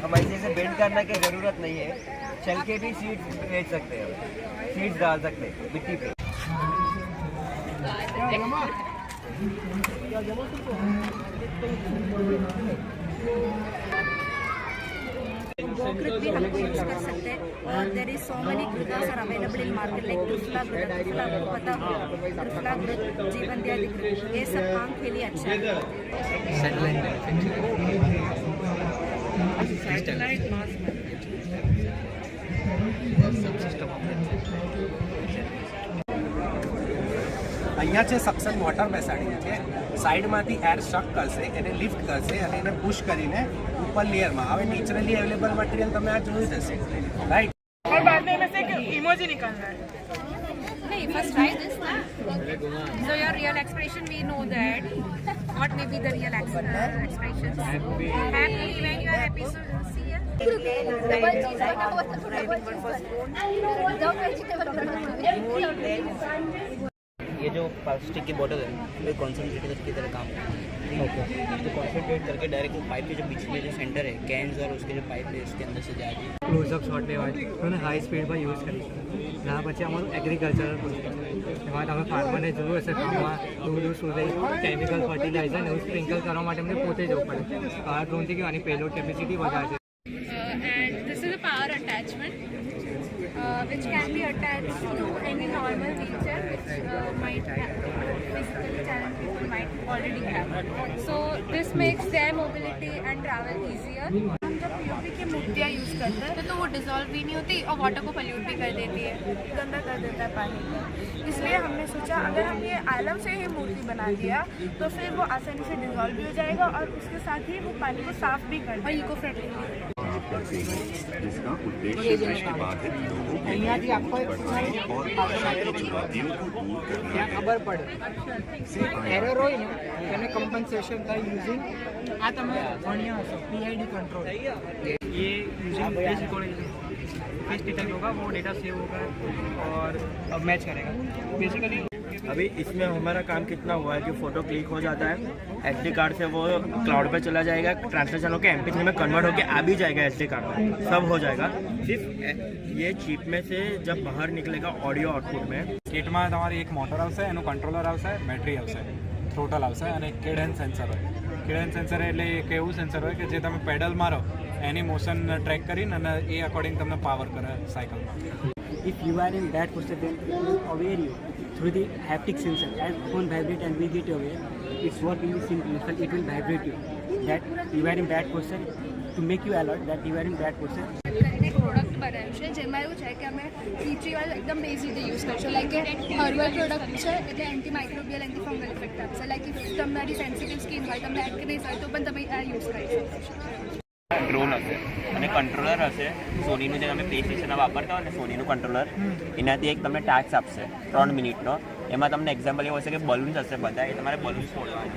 हम ऐसे से बेंड करने की ज़रूरत नहीं है, चल के भी सीड्स बेच सकते हैं, सीड्स डाल सकते हैं मिट्टी पे। कृत भी हमको यूज कर सकते हैं और देयर इज सो मेनी कृतास are available in market like triphala आपको पता होगा, त्रिफला कृत, जीवनदायी कृत, ये सब आंख के लिए अच्छा है। सैटेलाइट मास અહીંયા છે સક્શન વોટર બેસાડીએ છે, સાઈડમાંથી એર સ્ટક કરશે, એને લિફ્ટ કરશે અને એને પુશ કરીને ઉપર લેયરમાં હવે નેચરલી અવેલેબલ મટીરિયલ તમે આ જોયું જ હશે, રાઈટ? और बाद में से एक इमोजी निकालना है। नहीं, first try this ना. So your real expression, we know that. What may be the real expressions? Happy when you are happy. So see ya. ये जो प्लास्टिक की बोतल है वो कॉन्सेंट्रेटर की तरह काम करती है। तो कॉन्सेंट्रेट करके डायरेक्ट पाइप के जो बीच में जो सेंटर है कैंस और उसके जो पाइप है उसके अंदर से जाती है। ક્લોઝઅપ શોટ લેવાય અને હાઈ સ્પીડ પર યુઝ કરી એના પછી અમારું એગ્રીકલ્ચરલ પ્રોસેસ એમાં તમે ફાર્મરને જોયું હશે ફાર્મમાં દૂર સુધી કેમિકલ ફર્ટિલાઇઝર ને એવું સ્પ્રિંકલ કરવા માટે અમને પોતે જવું પડે। આ ડ્રોનથી કેવાની પેલોડ કેપેસિટી વધારે છે। And this is a power attachment which can be attached to any normal wheelchair which might have physically challenged people might already have. So this makes their mobility and travel easier. हम जब POP की मूर्तियाँ use करते हैं तो वो dissolve भी नहीं होती और वाटर को पल्यूट भी कर देती है, गंदा कर देता है पानी को। इसलिए हमने सोचा अगर हम ये आलम से ही मूर्ति बना दिया तो फिर वो आसानी से डिजॉल्व भी हो जाएगा और उसके साथ ही वो पानी को साफ भी कर और इको फ्रेंडली। जिसका उद्देश्य दृष्टिबाधित लोगों के लिए और चुनौतियों को दूर करना ખબર પડે એરર હોય ને એને કમ્પન્સેશન થાય યુઝિંગ આ તમે ભણ્યા હશો પીઆઈડી કંટ્રોલ ये using face recognition face detect होगा वो डेटा सेव होगा और अब मैच करेगा बेसिकली। अभी इसमें हमारा काम कितना हुआ है कि फ़ोटो क्लिक हो जाता है, SD कार्ड से वो क्लाउड पे चला जाएगा, ट्रांसलेशन होकर MP3 में कन्वर्ट होकर आ भी जाएगा SD कार्ड में, सब हो जाएगा। सिर्फ ये चिप में से जब बाहर निकलेगा ऑडियो आउटपुट में કિટમાં તમારી એક મોટર આવશે, એનું કંટ્રોલર આવશે, બેટરી આવશે, થ્રોટલ આવશે અને એક કેડન્સ સેન્સર હોય। કેડન્સ સેન્સર એટલે એક એવું સેન્સર હોય કે જે તમે પેડલ મારો એની મોશન ટ્રેક કરીને અને એ અકોર્ડિંગ તમને પાવર કરે સાયકલમાં। If you are in bad posture, then it will aware you through the haptic sensor. As phone vibrate and we get aware, its work in the same principle. It will vibrate you that you are in bad posture to make you alert that you are in bad posture. એક product બનાવ્યું છે જેમાં એવું છે કે અમે T3 એકદમ basically use કરશું, લાઈક કે હર્બલ પ્રોડક્ટ છે એટલે anti microbial anti fungal effect આપશે, લાઈક ઇફ તમારી સેન્સિટિવ સ્કિન હોય, તમને એક્નેસ હોય તો પણ તમે આ યુઝ કરી શકો છો। ડ્રોન હશે અને કંટ્રોલર હશે સોનીનું, જે તમે પ્લે સ્ટેશનમાં વાપરતા હોય ને સોનીનું કંટ્રોલર, એનાથી એક તમને ટાસ્ક આપશે 3 મિનિટનો। એમાં તમને એક્ઝામ્પલ એવું હશે કે બલૂન્સ હશે બધા, એ તમારે બલૂન્સ ફોડવાના।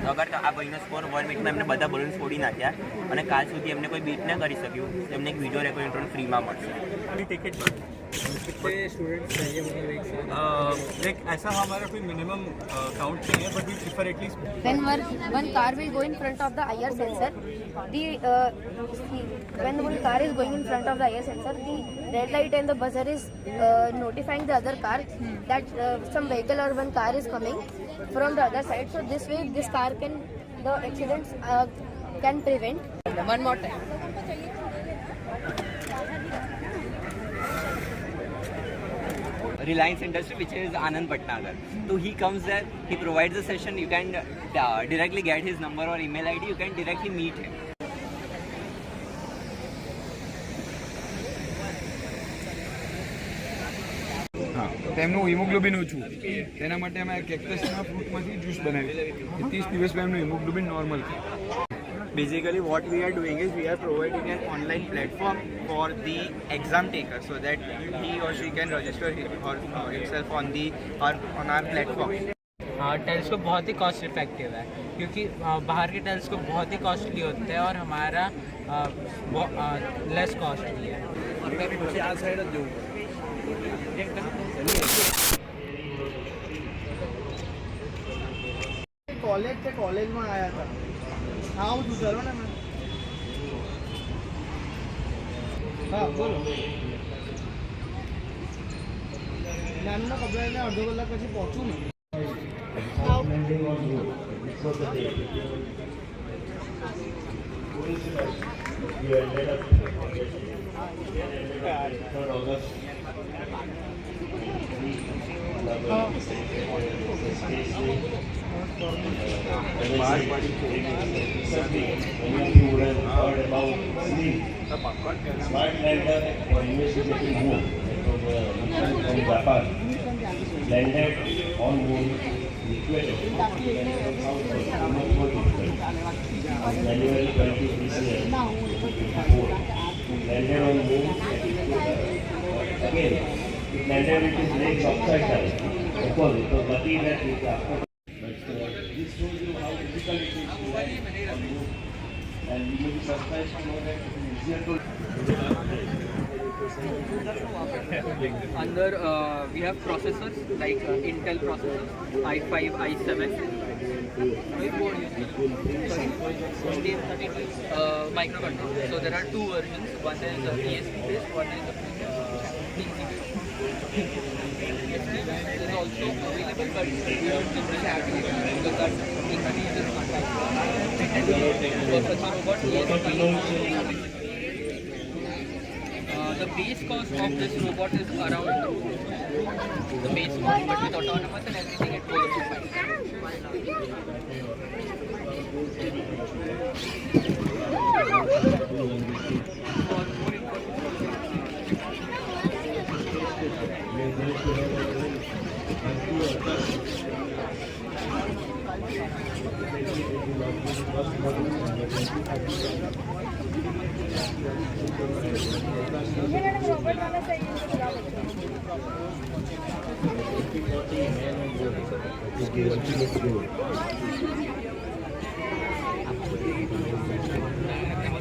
તો અગર આ ભાઈનો સ્કોર 1 વીકમાં એમને બધા બલૂન્સ ફોડી નાખ્યા અને કાલ સુધી એમને કોઈ બીટ ન કરી શક્યું તો એમને એક વિડીયો રેકોર્ડિંગ ફ્રીમાં મળશે। ટિકિટ कितने स्टूडेंट्स चाहिए मतलब एक साथ? लाइक ऐसा हमारा कोई मिनिमम काउंट नहीं है, but we prefer at least when one car will go in front of the IR sensor, when one car is going in front of the IR sensor, the red light and the buzzer is notifying the other car that some vehicle or one car is coming from the other side. So this way this car can, the accidents can prevent. One more time. Reliance Industry, which is Anand Bhatnagar. So he comes there, he provides the session, you can directly get his number or email ID, you can directly meet him. હા, તેમનું haemoglobin ઓછું, તેના માટે અમે કેક્ટસના ફ્રૂટમાંથી juice બનાવ્યું, 30 દિવસમાં એમનું haemoglobin normal છે। Basically what we are doing is we are providing an online platform for the exam taker so that he or she can register himself on our platform. Telescope बहुत ही cost effective है क्योंकि बाहर के telescope बहुत ही costly होते हैं और हमारा लेस कॉस्टली है। કોલેજમાં આવ્યા હતા. આવું તું કરો ને મેં. હા બોલો. નાનો કપડાને અડધો કલાક પછી પહોંચું ને. Landed on moon equator. January 20 this year. Landed on moon at equator. Again, it landed with its legs upside down. Opposite. So Gati that is after. But this shows you how difficult it is to land on moon. And you will be surprised to know that it is easier to. Under we have processors like Intel processors, i5, i7. Microcontroller. So there are two versions. One is ESP based, one is PC based. There is also available, but we don't generally have it because that increases for such a robot. ESP. The base cost of this robot is around the base cost, but with autonomous and everything it goes up to 5.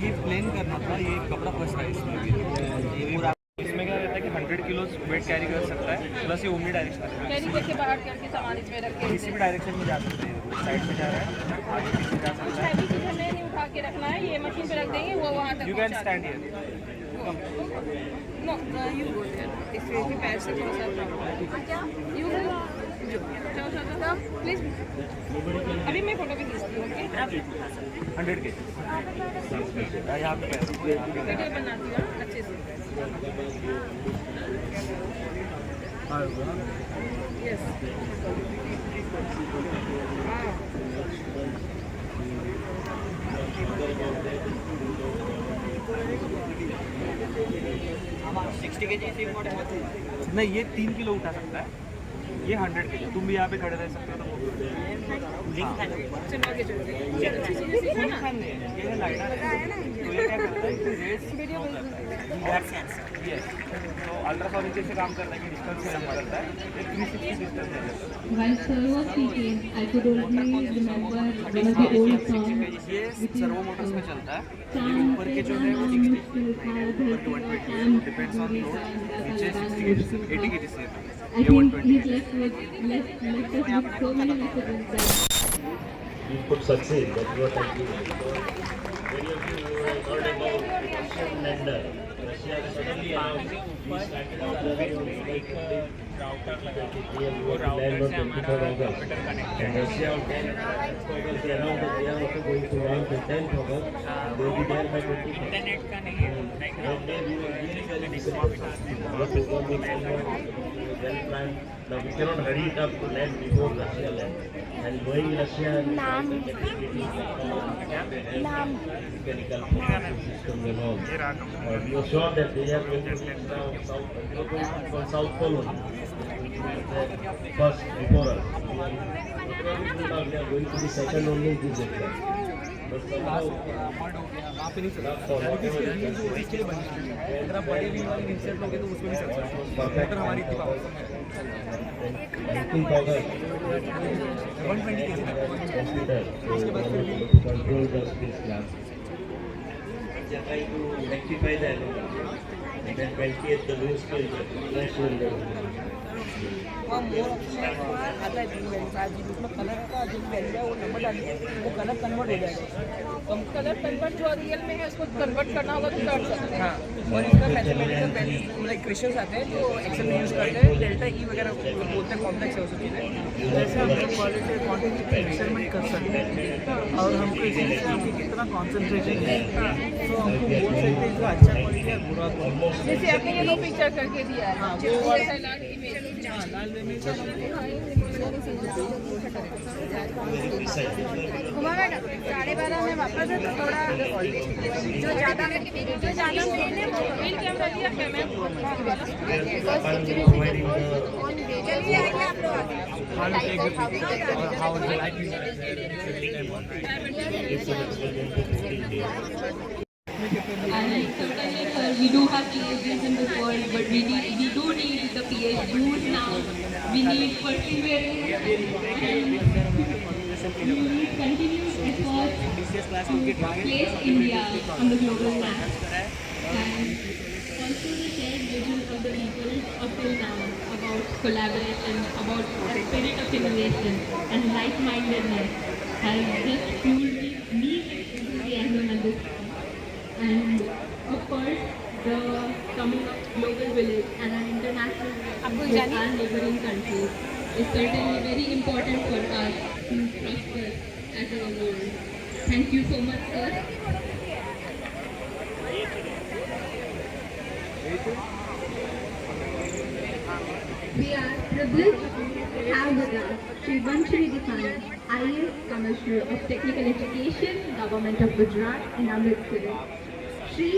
ये plane करना था, ये कपड़ा फंस रहा है इसमें भी। पूरा इसमें क्या रहता है कि 100 किलो वेट कैरी कर सकता है, प्लस ये ओमनी डायरेक्शन कैरी करके बाहर करके सामान इसमें रख के किसी भी डायरेक्शन में जा सकते हैं। साइड में जा रहा है, आगे पीछे जा सकता है। हैवी चीज हमें नहीं उठा के रखना है, ये मशीन पे रख देंगे, वो वहाँ तक you can stand here. No you go there, इससे भी पैर से थोड़ा सा यू गो चलो प्लीज। अभी मैं फोटो भी खींचती हूँ, ओके? 100 के यहाँ पे वीडियो बनाती हूँ अच्छे से। यस नहीं, ये 3 किलो उठा सकता है, ये 100 किलो। तुम भी यहाँ पे खड़े रह सकते हो, तो वो चलो आगे चलते हैं। ये अच्छी चीज़ है ना, ये लाइटर है, तो ये क्या करता है, रेस वीडियो यस, तो अल्ट्रासोनिक जैसे काम करता है कि डिस्टेंस से काम करता है, ये 360 डिस्टेंस है। While sir was speaking, I could only remember one of the old songs. ये सर्वो मोटर्स में चलता है। ये ऊपर के जो है वो 60, ऊपर के 120, डिपेंड्स ऑन लोड। नीचे 60 80 के से I think he's left us with so many messages that You could succeed. That's what I do. Many of you have heard about Russian lander. Russia suddenly announced we started our journey on like router land on 24 August. And Russia on 10th August they announced that they are also going to launch on 10th August. They will be there by 21st. That day we were really very disappointed. What is going to be well planned. Now we cannot hurry it up to land before Russia land. And going Russia and mechanical system and all. We are sure that they are going to be now South Pole only. First before us. We are going to be second only in this exam. But somehow, अगर आप बड़े wheel वाली insert लोगे तो उसमें भी सकते हो। मोटर हमारी इतनी पावर 19th August. 120 kg तक। Control the space class. They are trying to rectify that. And then 20th the new scale national level. वहाँ मोर ऑप्शन है, वहाँ आता है 3 वैल्यू 5 GB उसमें कलर का जो भी वैल्यू है वो नंबर डालिए वो कलर कन्वर्ट हो जाएगा। कम कलर कन्वर्ट जो रियल में है उसको कन्वर्ट करना होगा तो कर सकते हैं। हाँ, और इसमें मैथमेटिकल मतलब इक्वेशंस आते हैं जो एक्सेल में यूज़ करते हैं, डेल्टा ई वगैरह बोलते हैं, कॉम्प्लेक्स है वो सब चीज़ें। जैसे हम क्वालिटी क्वांटिटी पे मेजरमेंट कर सकते हैं और हमको इसी चीज़ की कितना कॉन्सेंट्रेशन है तो हमको बोल सकते हैं जो अच्छा क्वालिटी है बुरा क्वालिटी। जैसे आपने ये दो पिक्चर करके दिया है, हाँ, जो वो वाला लाल इमेज। हाँ, लाल इमेज उमा मैडम 12:30 में वापस है तो थोड़ा जो ज़्यादा मेन है वो मेन कैमरा लिया है मैम। चलिए आइए आप लोग And certainly, we do have PhDs in this world, but we do need the PhDs now. We need perseverance and we need continued efforts to place India on the global map. And also the shared vision of the people up till now about collaboration, about the spirit of innovation and like-mindedness has just fueled me enthusiasm at this point. And of course, the coming of global village and an international with our neighboring countries is certainly very important for us to prosper as a world. Thank you so much, sir. We are privileged to have with us Shri Vanshri Desai, IAS Commissioner of Technical Education, Government of Gujarat in Amritsar. Shri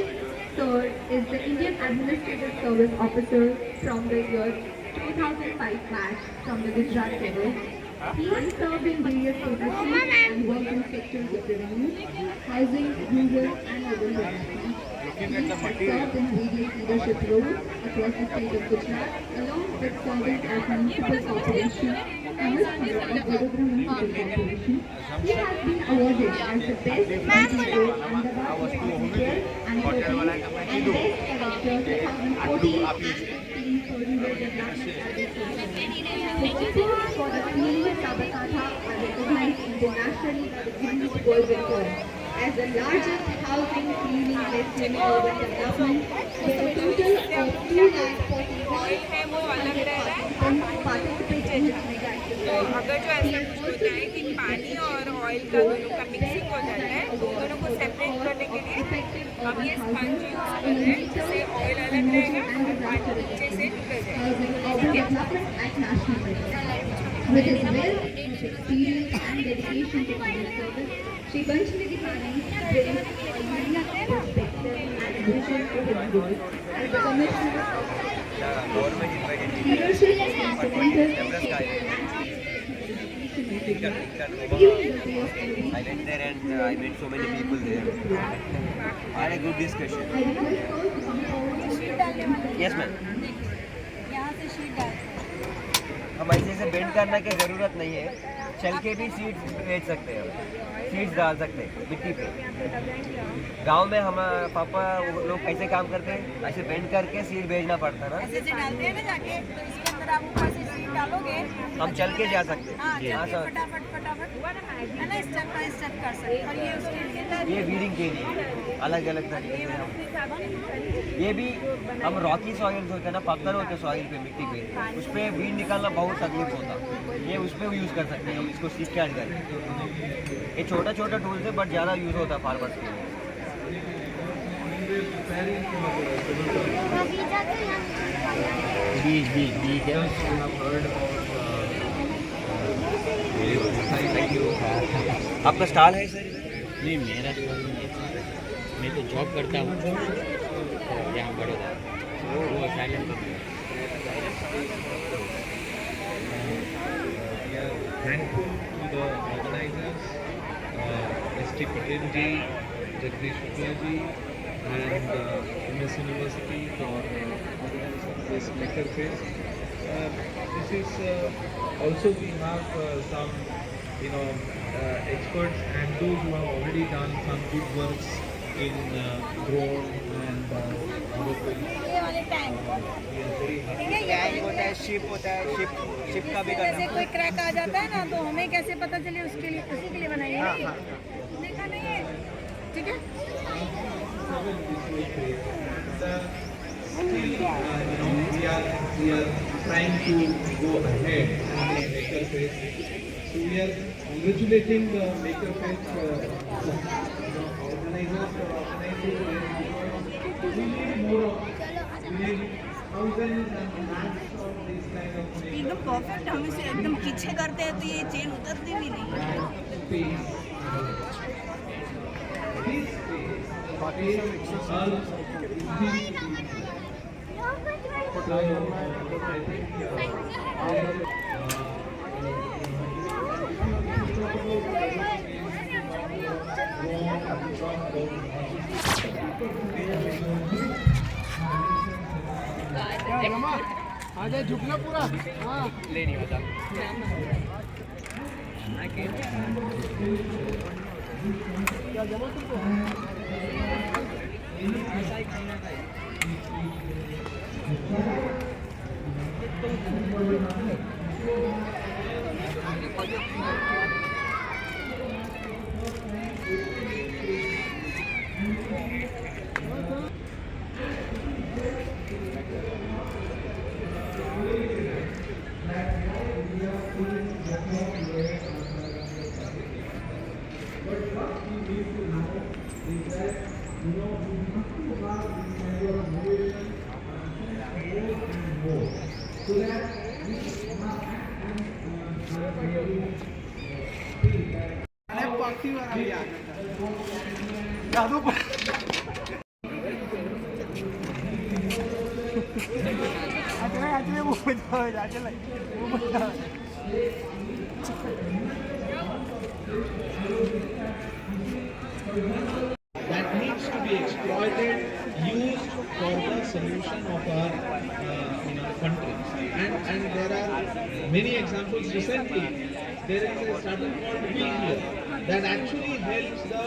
Sir is the Indian Administrative Service Officer from the year 2005 batch from the Gujarat level. He has served in various positions and worked in sectors of revenue, housing, rural and urban development. He has served in various leadership roles across the state of Gujarat, along with serving as municipal corporation, Commissioner of Vadodara Municipal Corporation. He has been awarded as the best CEO Ahmedabad 2012 and 13 and best director 2014 and 15 for rural development services. His efforts for the community of Sabarkantha are recognized internationally by the Guinness World Record as the largest housing cleaning list in urban development with a total of 241,100 participants in his mega exercise. अगर जो ऐसा कुछ होता है कि पानी और oil का दोनों का मिक्सिंग हो जाता है, दोनों को सेपरेट करने के लिए हम ये स्पंज यूज कर रहे हैं, जिससे ऑयल अलग रहेगा और पानी नीचे से निकल जाएगा। With his wealth of experience and dedication to public service, Shri Vanshri Desai brings a unique perspective and vision to his role as the Commissioner of Leadership and Preventive I went there and I met so many people there. I had a good discussion. Yes, ma'am. यहाँ से sheet डालते हैं। हम ऐसे bend करने की ज़रूरत नहीं है, चल के भी सीड्स बेच सकते हैं, सीड्स डाल सकते हैं मिट्टी पे। गांव में हम पापा वो लोग कैसे काम करते हैं, ऐसे बेंड करके सीड भेजना पड़ता ना। ऐसे डालते हैं ना जाके, तो इसके अंदर आप ऊपर से शीट डालोगे, हम चल के जा सकते हैं। हाँ, हाँ सर, फटाफट है ना, स्टेप बाय स्टेप कर सकते हैं। और ये उसके ये वीडिंग के लिए अलग अलग तरीके से हम, ये भी हम रॉकी सॉइल होते हैं ना, पत्थर होते हैं सॉइल पे, मिट्टी पे, उस पर वीड निकालना बहुत तकलीफ होता, ये उस पर यूज़ कर सकते हैं हम इसको सीख के ऐड करके। ये छोटा छोटा टूल्स है बट ज़्यादा यूज़ होता है फार्मर्स के लिए। बीज है। आपका स्टॉल है सर? नहीं, मेरा स्टॉल नहीं है, मैं तो जॉब करता हूँ यहाँ बड़ौदा, वो साइलेंट कर दिया। Thankful to the organizers, S.T. Patel ji, Jagdish Shukla ji, and MS University for organizing this maker fest. This is also we have some experts and those who have already done some good works in drone and other things. ये वाले tank We are very happy. Tank होता है, ship होता है, ship का भी जैसे करना। कोई क्रैक आ जाता है ना तो हमें कैसे पता चले उसके लिए उसी के लिए बनाइए ना ये। देखा नहीं है ठीक है Still, we are trying to go ahead in the maker phase. So we are congratulating the maker phase organizers for organizing this. We need more of, we need thousands and lakhs of these kind of एकदम perfect हम इसे एकदम पीछे करते हैं तो ये chain उतरती भी नहीं space. This space all आजा झुकना पूरा हाँ ले नहीं होता। क्या जमा तुमको ऐसा ही खाना था। पार्टी वाला भी आ गया जादू वो बजा चले वो बजा that needs to be exploited, used for the solution of our country. And there are many examples. Recently, there is a startup called Wheelgear that actually helps the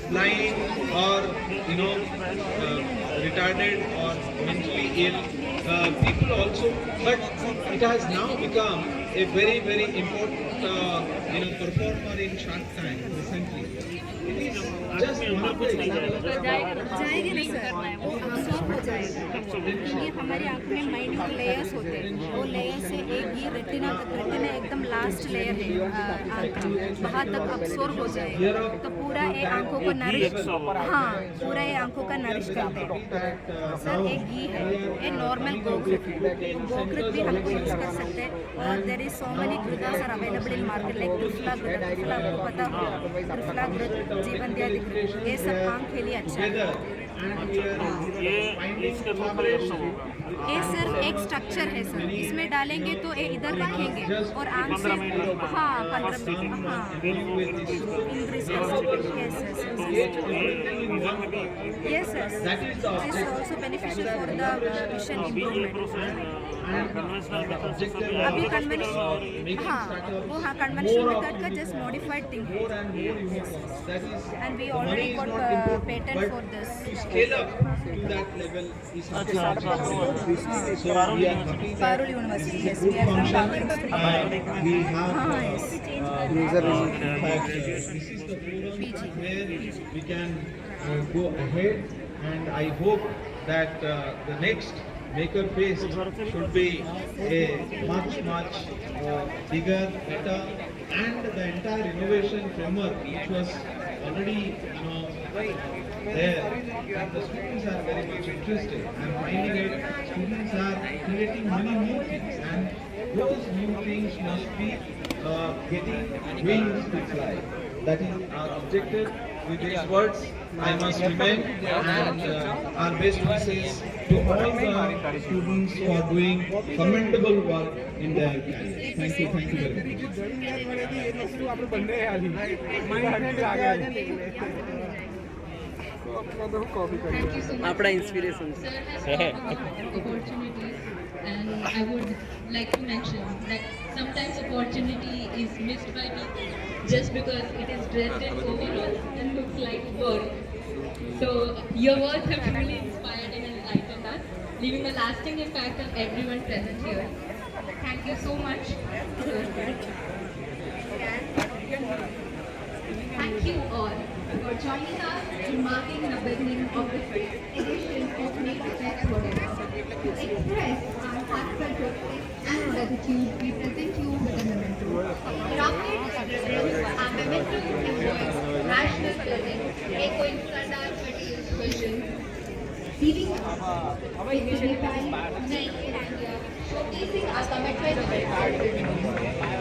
blind or retarded or mentally ill people also. But it has now become a very, very important performer in Shark Tank recently. It is just one of the examples. जाएगी ना sir वो absorb हो जाएगा ये हमारी आँख में minute layers होते हैं वो लेयर से एक ये रेटिना एकदम लास्ट लेयर है आँख का वहाँ तक अब्सॉर्ब हो जाएगा तो पूरा ये आँखों को नरिश हाँ पूरा ये आँखों का नरिश करते हैं सर एक घी है ये नॉर्मल गोघृत है गोघृत भी हमको यूज़ कर सकते हैं और देयर इज सो मेनी घृतास are available in market like triphala ghrita triphala आपको पता होगा त्रिफला घृत जीवनद्या घृत ये सब आँख के लिए अच्छा है ये सिर्फ एक स्ट्रक्चर है सर इसमें डालेंगे तो ये इधर रखेंगे और आँख से हाँ 15 हाँ yes sir this is also beneficial for the vision improvement अभी कन्वेंशन हाँ वो हाँ कन्वेंशनल मेथड का just modified thing and we already got patent for this Scale up to that level is so we are happy that Parul University yes we are from Parul University we have yes in fact this is the forum where we can go ahead and I hope that the next Maker Fest should be a much bigger, better, and the entire innovation framework which was already there, and the students are very much interested. I am finding it. Students are creating many new things, and those new things must be getting wings to fly. That is our objective. With these words, I must remain and our best wishes to all the students who are doing commendable work in their career. Thank you very much. આપણે બંને આલી mind આગે તો આપણે તો copy કરી આપણા inspiration opportunities and I would like to mention that sometimes opportunity is missed by people just because it is dressed in overalls and looks like work. So your words have truly inspired and enlightened us, leaving a lasting impact on everyone present here. Thank you so much. Thank you all for joining us in marking the beginning of the fifth edition of Make the Fest Whatever. To express our heartfelt respect and gratitude, we present you with a memento. Rockets represents our memento embodies national clothing, echoing Sardar Patel's vision. Leading us with dignify, make in India, showcasing our commitment to culture.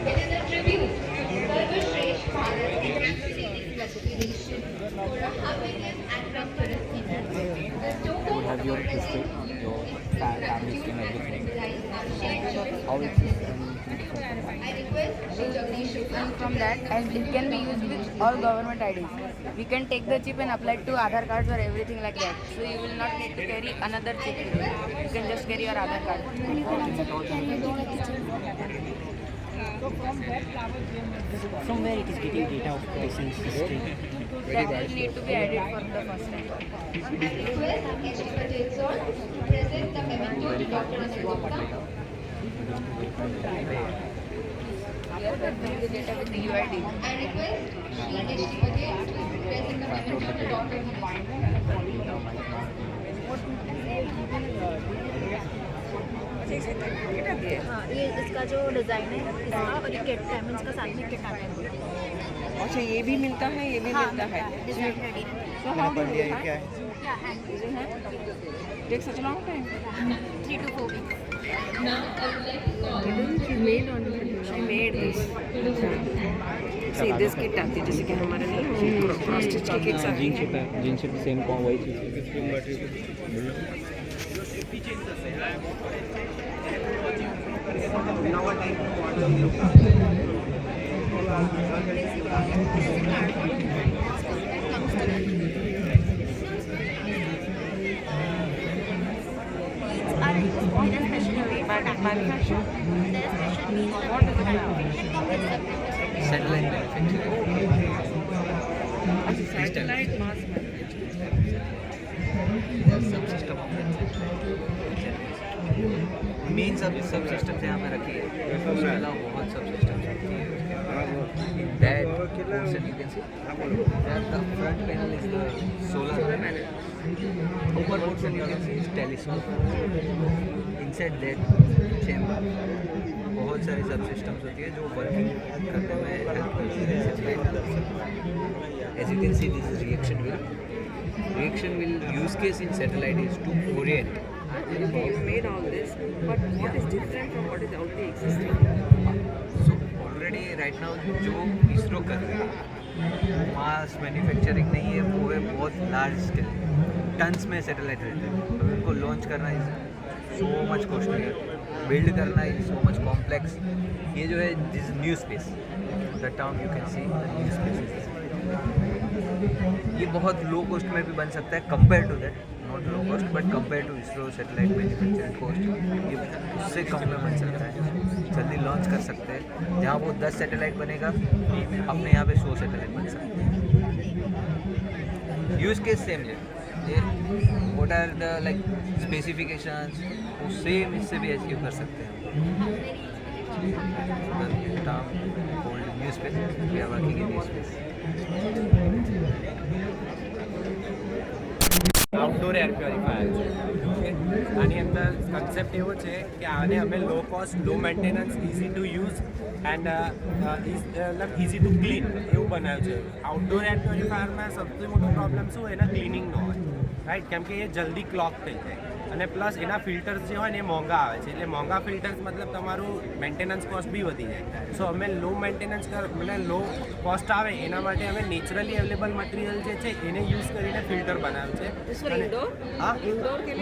It is a tribute to Sarvashresht Bharat encapsulating respiration for a harmonious and prosperous future. The token of our present you is gratitude and symbolize our shared journey. I request Shri Jagdish Shukla from that, and it can be used with all government IDs. We can take the chip and apply it to Aadhaar cards or everything like that. So you will not need to carry another chip with you. You can just carry your Aadhaar card. From where it is getting data of patient's history? That will need to be added for the first time. I request H.D. Patel sir to present the memento to Dr. Anil Gupta. Here we are going to data with the UID. I request Shri H.D. Patel to present the memento to Dr. Anil Gupta. हाँ, ये इसका जो design है इसका और ये kit है means का साथ में किट आता है। अच्छा ये भी मिलता है ये भी मिलता है डिज़ाइन रेडी है। So how do you क्या है take such a long time? 3 to 4 weeks. Now I would like to call She made this. See this kit आती है जैसे कि हमारे नहीं cross stitch की kits आती है. जींस सेम को वही चीज Satellite Satellite mass subsystem main सब सिस्टम्स यहाँ पे रखी है उसके अलावा बहुत सब सिस्टम्स रखी है in that portion you can see that the front panel is the solar panel upper portion you can see is telescope inside that chamber बहुत सारी सब सिस्टम्स होती है जो वर्किंग करने में हेल्प करती है as you can see this is reaction wheel use case in satellite is to orient. You made all this, but what is different from what is already existing? So already right now जो इसरो कर रहा है मास manufacturing नहीं है वो है बहुत large scale tons में सैटेलाइट रहते हैं तो उनको लॉन्च करना इज सो मच कॉस्टली है बिल्ड करना इज सो मच कॉम्प्लेक्स ये जो है this new space the term you can see new space ये बहुत लो कॉस्ट में भी बन सकता है compare to that not low cost but compare to ISRO satellite manufacturing cost ये उससे कम में बन सकता है जल्दी लॉन्च कर सकते हैं जहाँ वो 10 सैटेलाइट बनेगा अपने यहाँ पे 100 सैटेलाइट बन सकते हैं यूज केस सेम है ये what are the like specifications वो सेम इससे भी अचीव कर सकते हैं new space we are working in new space outdoor air purifier છે ઓકે આની અંદર કન્સેપ્ટ એવો છે કે આને અમે low cost low maintenance easy to use and easy to clean એવું બનાવ્યું છે આઉટડોર એર પ્યોરિફાયરમાં સૌથી મોટો પ્રોબ્લેમ શું એના ક્લિનિંગનો હોય રાઈટ કેમ કે એ જલ્દી ક્લોક થઈ જાય અને પ્લસ એના ફિલ્ટર્સ જે હોય ને એ મોંઘા આવે છે એટલે મોંઘા ફિલ્ટર્સ મતલબ તમારું મેન્ટેનન્સ કોસ્ટ બી વધી જાય સો અમે લો મેન્ટેનન્સ એટલે લો કોસ્ટ આવે એના માટે અમે નેચરલી અવેલેબલ મટીરિયલ જે છે એને યુઝ કરીને ફિલ્ટર બનાવ્યું છે હા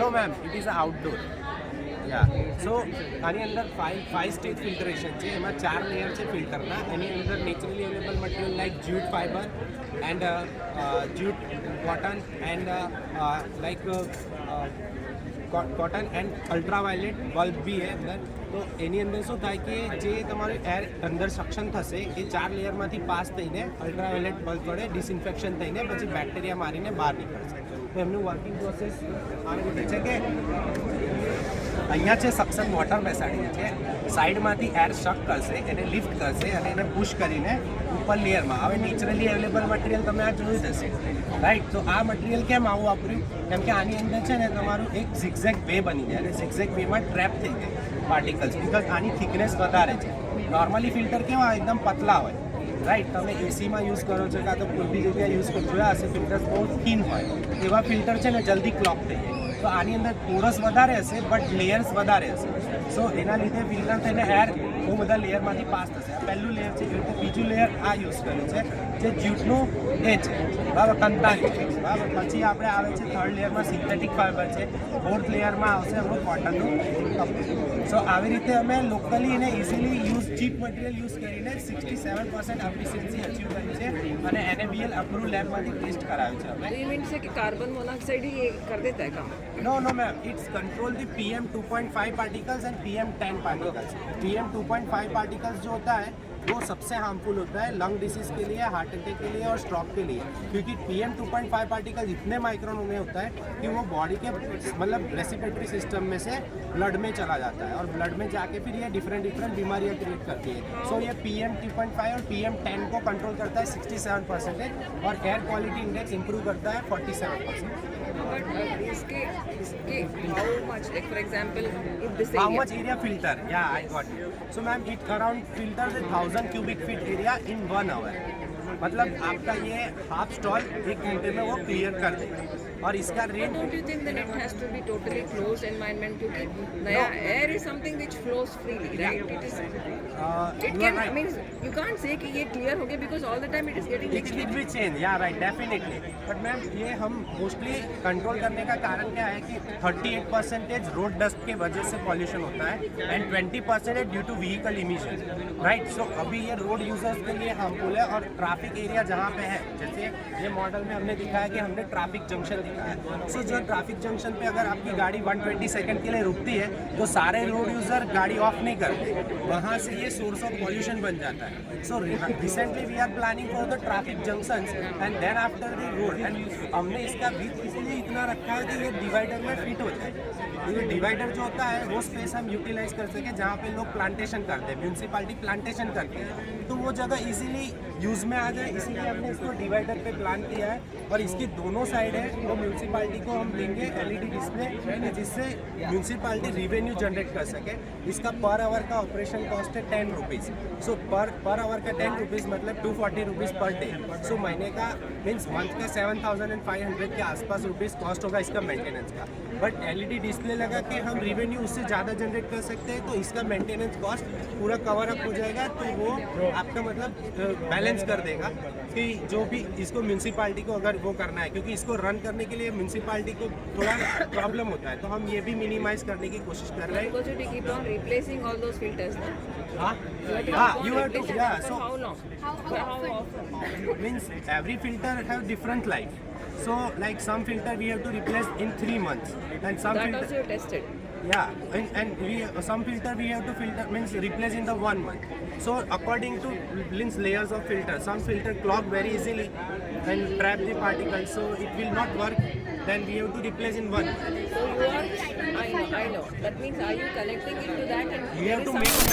નો મેમ ઇટ ઇઝ આઉટડોર યા સો આની અંદર ફાઇવ સ્ટેજ ફિલ્ટરેશન છે એમાં 4 લેયર છે ફિલ્ટરના એની અંદર naturally available material like jute fibre and jute cotton and like cotton and ultraviolet bulb બી હે અંદર. તો એની અંદર શું થાય કે જે તમારું એર અંદર સક્શન થશે એ 4 લેયરમાંથી પાસ થઈને અલ્ટ્રાવાયોલેટ બલ્બ વડે ડિસઇન્ફેક્શન થઈને પછી બેક્ટેરિયા મારીને બહાર નીકળશે. તો એમનું વર્કિંગ પ્રોસેસ આવી રીતે છે કે અહીંયા છે સક્શન મોટર બેસાડી છે, સાઈડમાંથી એર શક કરશે, એને લિફ્ટ કરશે અને એને પુશ કરીને ઉપર લેયરમાં. હવે નેચરલી અવેલેબલ મટીરિયલ તમે આ જોયું જ હશે, રાઈટ? તો આ મટીરિયલ કેમ આવું વાપર્યું? કેમ કે આની અંદર છે ને તમારું એક ઝિગઝેગ વે બની જાય અને ઝિગઝેગ વેમાં ટ્રેપ થઈ જાય પાર્ટિકલ્સ, બિકોઝ આની થિકનેસ વધારે છે. નોર્મલી ફિલ્ટર કેવા હોય? એકદમ પતલા હોય, રાઈટ? તમે એસીમાં યુઝ કરો છો કાં તો કોઈ બી જગ્યાએ યુઝ કરો, જોયા હશે ફિલ્ટર્સ બહુ થીન હોય, એવા ફિલ્ટર છે ને જલ્દી ક્લોક થઈ જાય. તો આની અંદર પોરસ વધારે હશે બટ લેયર્સ વધારે હશે. સો એના લીધે ફિલ્ટર થઈને એર બહુ બધા લેયરમાંથી પાસ થશે. આ પહેલું લેયર છે. એટલે બીજું લેયર આ યુઝ કર્યું છે જે જ્યુટનું એ છે, બરાબર, કંતાની છે, બરાબર. પછી આપણે આવે છે થર્ડ લેયરમાં સિન્થેટિક ફાઈબર છે, ફોર્થ લેયરમાં આવશે આપણું કોટનનું કપડું. સો આવી રીતે અમે લોકલી એને easily use cheap material use કરીને 67% એફિશિયન્સી અચીવ કરી છે અને NABL અપ્રૂવ લેબમાંથી ટેસ્ટ કરાવ્યું છે અમે. तो ये मीन्स है कि कार्बन मोनोऑक्साइड ही ये कर देता है काम? No, ma'am. It's control the PM 2.5 particles and PM 10 particles. PM 2.5 particles जो होता है वो सबसे हार्मफुल होता है लंग डिसीज के लिए, हार्ट अटैक के लिए और स्ट्रोक के लिए, क्योंकि PM 2.5 पार्टिकल इतने माइक्रोन में होता है कि वो बॉडी के मतलब रेस्पिरेटरी सिस्टम में से ब्लड में चला जाता है और ब्लड में जाके फिर ये डिफरेंट बीमारियां क्रिएट करती है. सो ये PM 2.5 और PM 10 को कंट्रोल करता है 67% और एयर क्वालिटी इंडेक्स इंप्रूव करता है 47%. But इसके how much, like for example, if this How area, much area filter? Yeah, I got it. So ma'am, it around filters 1000 cubic feet area in 1 hour. मतलब आपका ये half stall 1 घंटे में वो clear कर देगा. और इसका rate, don't you think that it has to be totally closed environment? क्योंकि नया air is something which flows freely, right? It is. It can. I mean, you can't say कि ये clear हो गया because all the time it is getting mixed. It will change. Yeah, right, definitely. But ma'am ये हम mostly control करने का कारण क्या है कि 38% रोड डस्ट के वजह से पॉल्यूशन होता है and 20% due to vehicle emission, right? So अभी ये रोड यूजर्स के लिए हार्मफुल है. और ट्रैफिक एरिया जहाँ पे है, जैसे ये मॉडल में हमने दिखाया कि हमने ट्रैफिक जंक्शन दिखाया. सो जो ट्रैफिक जंक्शन पे अगर आपकी गाड़ी 120 सेकंड के लिए रुकती है तो सारे रोड यूजर गाड़ी ऑफ नहीं करते, वहाँ से ये सोर्स ऑफ पॉल्यूशन बन जाता है. So recently we are planning for the traffic junctions and then after the road. And हमने इसका विथ इसलिए इतना रखा है कि ये डिवाइडर में फिट हो जाए. ये डिवाइडर जो होता है वो स्पेस हम यूटिलाइज कर सके जहाँ पे लोग प्लांटेशन करते हैं, म्यूनसिपालिटी प्लांटेशन करती है, तो वो जगह इजीली यूज में आ जाए. इसीलिए हमने इसको डिवाइडर पे प्लान किया है. और इसकी दोनों साइड है वो म्यूनसिपालिटी को हम देंगे LED डिस्प्ले, जिससे म्यूनसिपालिटी रिवेन्यू जनरेट कर सके. इसका पर आवर का ऑपरेशन कॉस्ट है 10 रुपीज़. सो पर आवर का 10 रुपीज़ मतलब 240 रुपीज़ पर डे. सो महीने का मीन्स मंथ का 7500 के आसपास रुपीज़ कॉस्ट होगा इसका मेंटेनेंस का. बट LED डिस्प्ले लगा के हम रिवेन्यू उससे ज़्यादा जनरेट कर सकते हैं, तो इसका मेंटेनेंस कॉस्ट पूरा कवर अप हो जाएगा. तो वो आपका मतलब बैलेंस कर देगा कि जो भी इसको म्यूनसिपालिटी को अगर वो करना है, क्योंकि इसको रन करने के लिए म्यूनसिपालिटी को थोड़ा प्रॉब्लम होता है, तो हम ये भी मिनिमाइज करने की कोशिश कर रहे हैं. Because you keep on replacing all those filters, no? हाँ, you have to, yeah. So how long? For how often? Means every filter have different life. So like some filter we have to replace in 3 months, and some That filter, also you tested. yeah, and some filter we have to filter means replace in the 1 month. So according to means layers of filter, some filter clog very easily and trap the particles, so it will not work. Then we have to replace in 1 month. So you are, I know. That means are you connecting into that and We have to make a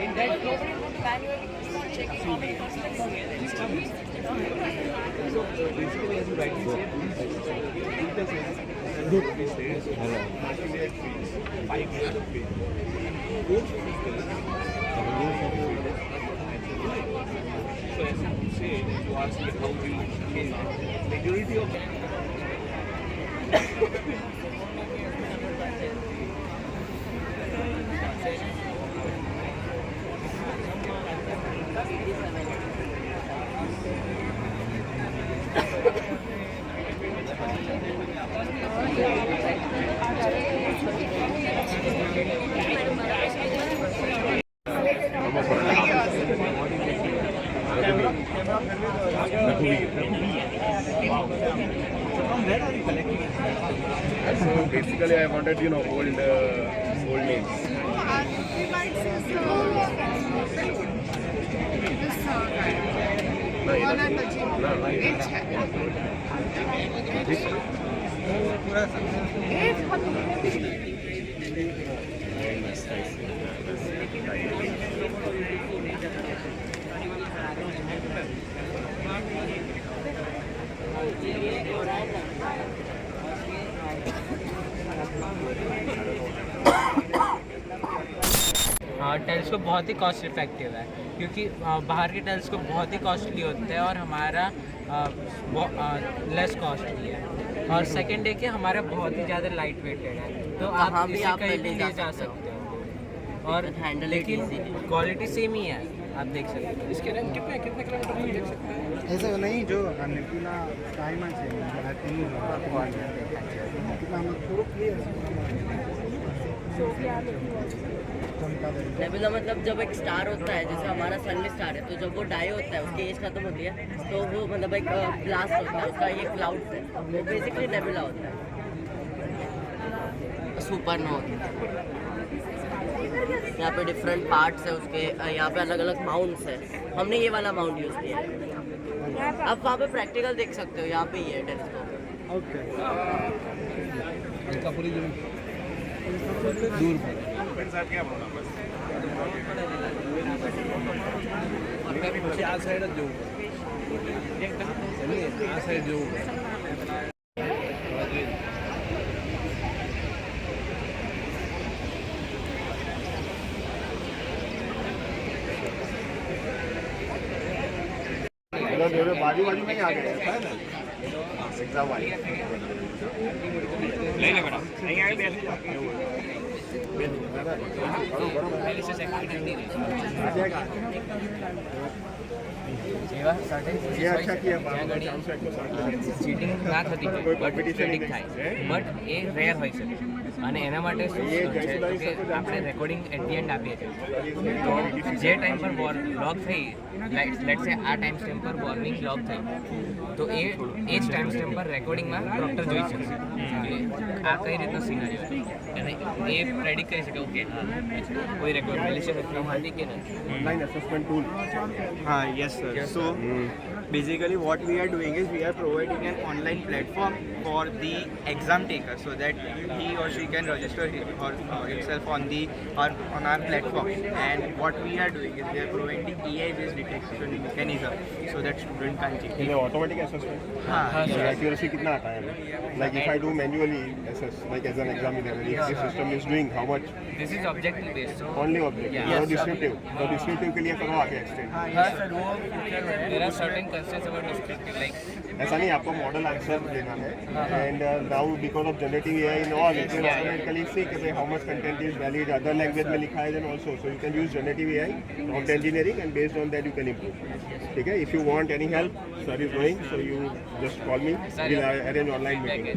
in that. nobody would manually keep on checking how many percent So basically, as you rightly said, these layers of 5 layers of paint. Those filters are layers of so as you say, you ask me how we majority of From where are you collecting it? So basically, I wanted old names. Telescope बहुत ही cost effective है क्योंकि बाहर के telescope बहुत ही costly होते हैं और हमारा लेस कॉस्टली है। और सेकंड है कि हमारा बहुत ही ज़्यादा लाइट वेटेड है, तो आप इसे कहीं भी ले जा सकते हो और लेकिन क्वालिटी सेम ही है, आप देख सकते हो। इसके रैम कितने किलोमीटर तक देख सकते हैं? ऐसा नहीं जो पूरा टाइम नेबुला मतलब जब एक स्टार होता है, जैसे हमारा सन में स्टार है, तो जब वो डाई होता है, उसकी एज खत्म होती है, तो वो मतलब एक ब्लास्ट होता है उसका, ये क्लाउड है, वो बेसिकली नेबुला होता है, सुपरनोवा होता है। यहाँ पे डिफरेंट पार्ट्स है उसके, यहाँ पे अलग अलग माउंट्स है। हमने ये वाला माउंट यूज़ किया है, आप वहाँ पे प्रैक्टिकल देख सकते हो, यहाँ पे ही है टेलीस्कोप। ओके दूर આ સાઈડ જ જવું આ સાઈડ જવું बाजू में ही आ गए है ना एग्जाम वाली ले ले बेटा नहीं आए बैठ ચીટિંગ ના થતી બટ પ્રેડિક્ટ થાય, બટ એ રેર હોય છે અને એના માટે શું છે કે આપણે રેકોર્ડિંગ એટ ધી એન્ડ આપીએ છીએ, તો જે ટાઈમ પર લોગ થઈ, લેટ્સ સે આ ટાઈમ સ્ટેમ્પ પર વોર્નિંગ લોગ થઈ, તો એ જ ટાઈમ સ્ટેમ્પ પર રેકોર્ડિંગમાં ડૉક્ટર જોઈ શકશે કે આ કઈ રીતનો સિનારીઓ છે અને એ પ્રેડિક્ટ કરી શકે ઓકે કોઈ રેકોર્ડ મેલિશિયસ એક્ટિવિટી હતી કે નહીં. Online assessment tool Yes, sir. So basically what we are doing is we are providing an online platform for the exam taker so that he or she can register himself on our platform. And what we are doing is we are providing AI-based detection mechanism so that student can check. Automatic assessment हाँ, accuracy कितना आता है? Like if I do manually assess like as an examiner this system is doing how much? This is objective based, so only objective और descriptive, तो descriptive के लिए करो आगे extend. There are certain constraints about descriptive like ऐसा नहीं आपको model answer देना है and now because of generative AI in all it will automatically see कि how much content is valid other language में लिखा है then also so you can use generative AI prompt engineering and based on that you can improve. ठीक है, if you want any help sir is going so you just call me, will arrange online meeting.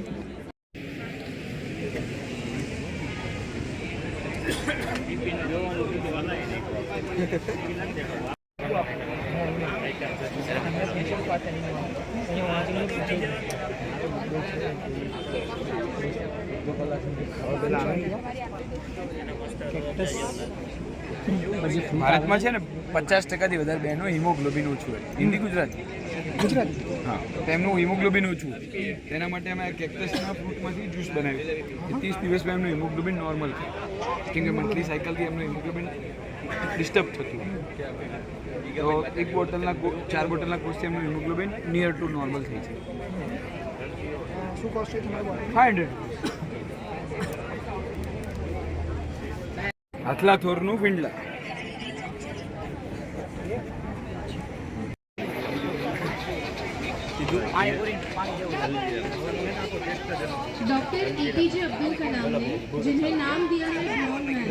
ભારતમાં છે ને 50%થી વધારે બહેનો haemoglobin ઓછું હોય. હિન્દી ગુજરાતી હા, તો એમનું હિમોગ્લોબિન ઓછું હોય, તેના માટે અમે કેક્ટસના ફ્રૂટમાંથી જ્યુસ બનાવ્યું. 30 દિવસમાં એમનું હિમોગ્લોબિન નોર્મલ થાય, કેમ કે મંથલી સાયકલથી એમનું હિમોગ્લોબિન ડિસ્ટર્બ થતું હોય. તો 4 બોટલના કોર્સથી એમનું હિમોગ્લોબિન નિયર ટુ નોર્મલ થઈ છે. શું કોસ્ટ છે તમારું? 500 આટલા થોરનું ફિંડલા. डॉक्टर APJ अब्दुल कलाम ने जिन्हें नाम दिया है ब्रॉड मैन।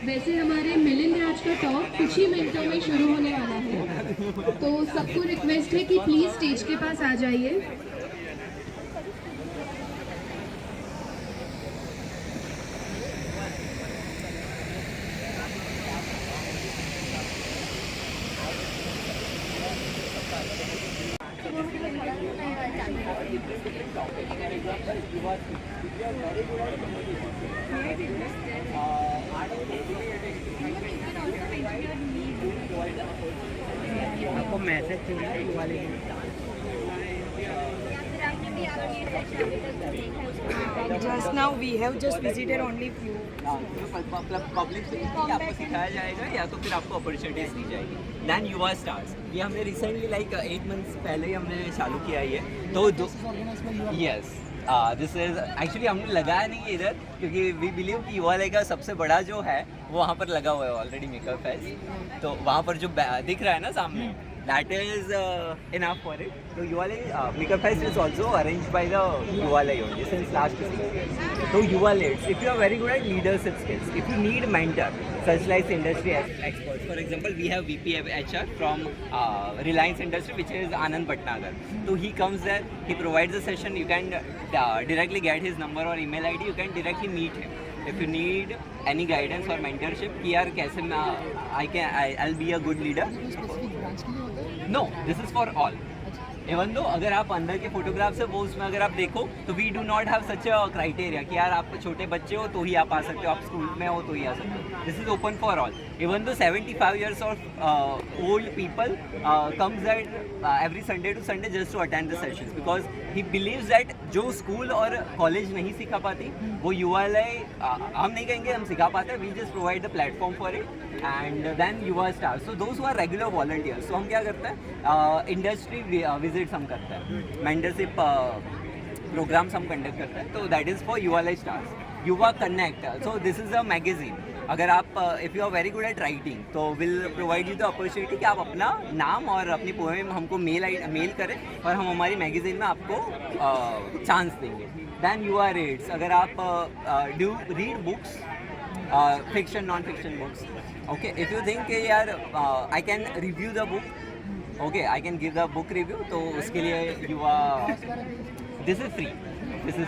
वैसे हमारे मिलिंद राज का टॉक कुछ ही मिनटों में शुरू होने वाला है, तो सबको रिक्वेस्ट है कि प्लीज स्टेज के पास आ जाइए। आपको मैसेज चाहिए ये वाले Just now we have just visited only few. Public speaking आपको सिखाया जाएगा या तो फिर आपको अपॉर्चुनिटीज दी जाएगी. दैन युवा स्टार्स ये हमने रिसेंटली लाइक 8 months पहले ही हमने चालू किया है तो यस दिस इज एक्चुअली हमने लगाया नहीं है इधर क्योंकि वी बिलीव कि युवा का सबसे बड़ा जो है वो वहाँ पर लगा हुआ है ऑलरेडी मेकर फेस्ट. तो वहाँ पर जो दिख रहा है ना सामने that is enough for it. So UVA Maker Fest is also arranged by the UVA only since last 6 years. So UVA, if you are very good at leadership skills, if you need mentor, such like industry experts. For example, we have VP HR from Reliance Industry, which is Anand Bhatnagar. So he comes there, he provides a session. You can directly get his number or email ID. You can directly meet him. If you need any guidance or mentorship, कि यार कैसे मैं I'll be a good leader. No, this is for all. Even though अगर आप अंदर के photographs है वो उसमें अगर आप देखो तो we do not have such a criteria कि यार आप छोटे बच्चे हो तो ही आप आ सकते हो, आप स्कूल में हो तो ही आ सकते हो. This is open for all. Even though 75 years of old people comes that every Sunday to Sunday just to attend the sessions because he believes that जो स्कूल और कॉलेज नहीं सिखा पाती वो युवालय हम नहीं कहेंगे हम सिखा पाते, we just provide the platform for it and then Yuva stars. So those who are regular volunteers. So हम क्या करते हैं इंडस्ट्री विजिट्स हम करते हैं, मेंटरशिप प्रोग्राम्स हम कंडक्ट करते हैं. तो दैट इज़ फॉर युवालय stars. Yuva connect. So this is a magazine. अगर आप if you are very good at writing तो will provide you the opportunity कि आप अपना नाम और अपनी पोएम हमको मेल करें और हम हमारी मैगजीन में आपको चांस देंगे. दैन युवा रीड्स. अगर आप do read books, fiction non fiction books, okay, if you think कि यार I can review the book, okay, I can give the book review, तो उसके लिए Yuva this is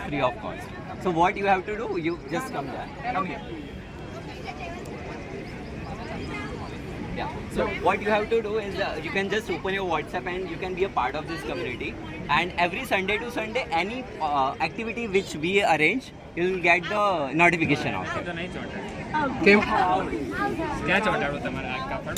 free of cost. So what you have to do, you just come here. Yeah. So what you have to do is you can just open your WhatsApp and you can be a part of this community. And every Sunday to Sunday, any activity which we arrange, you will get the notification of it. क्या चौटाड़ो તમારા આ કાપડ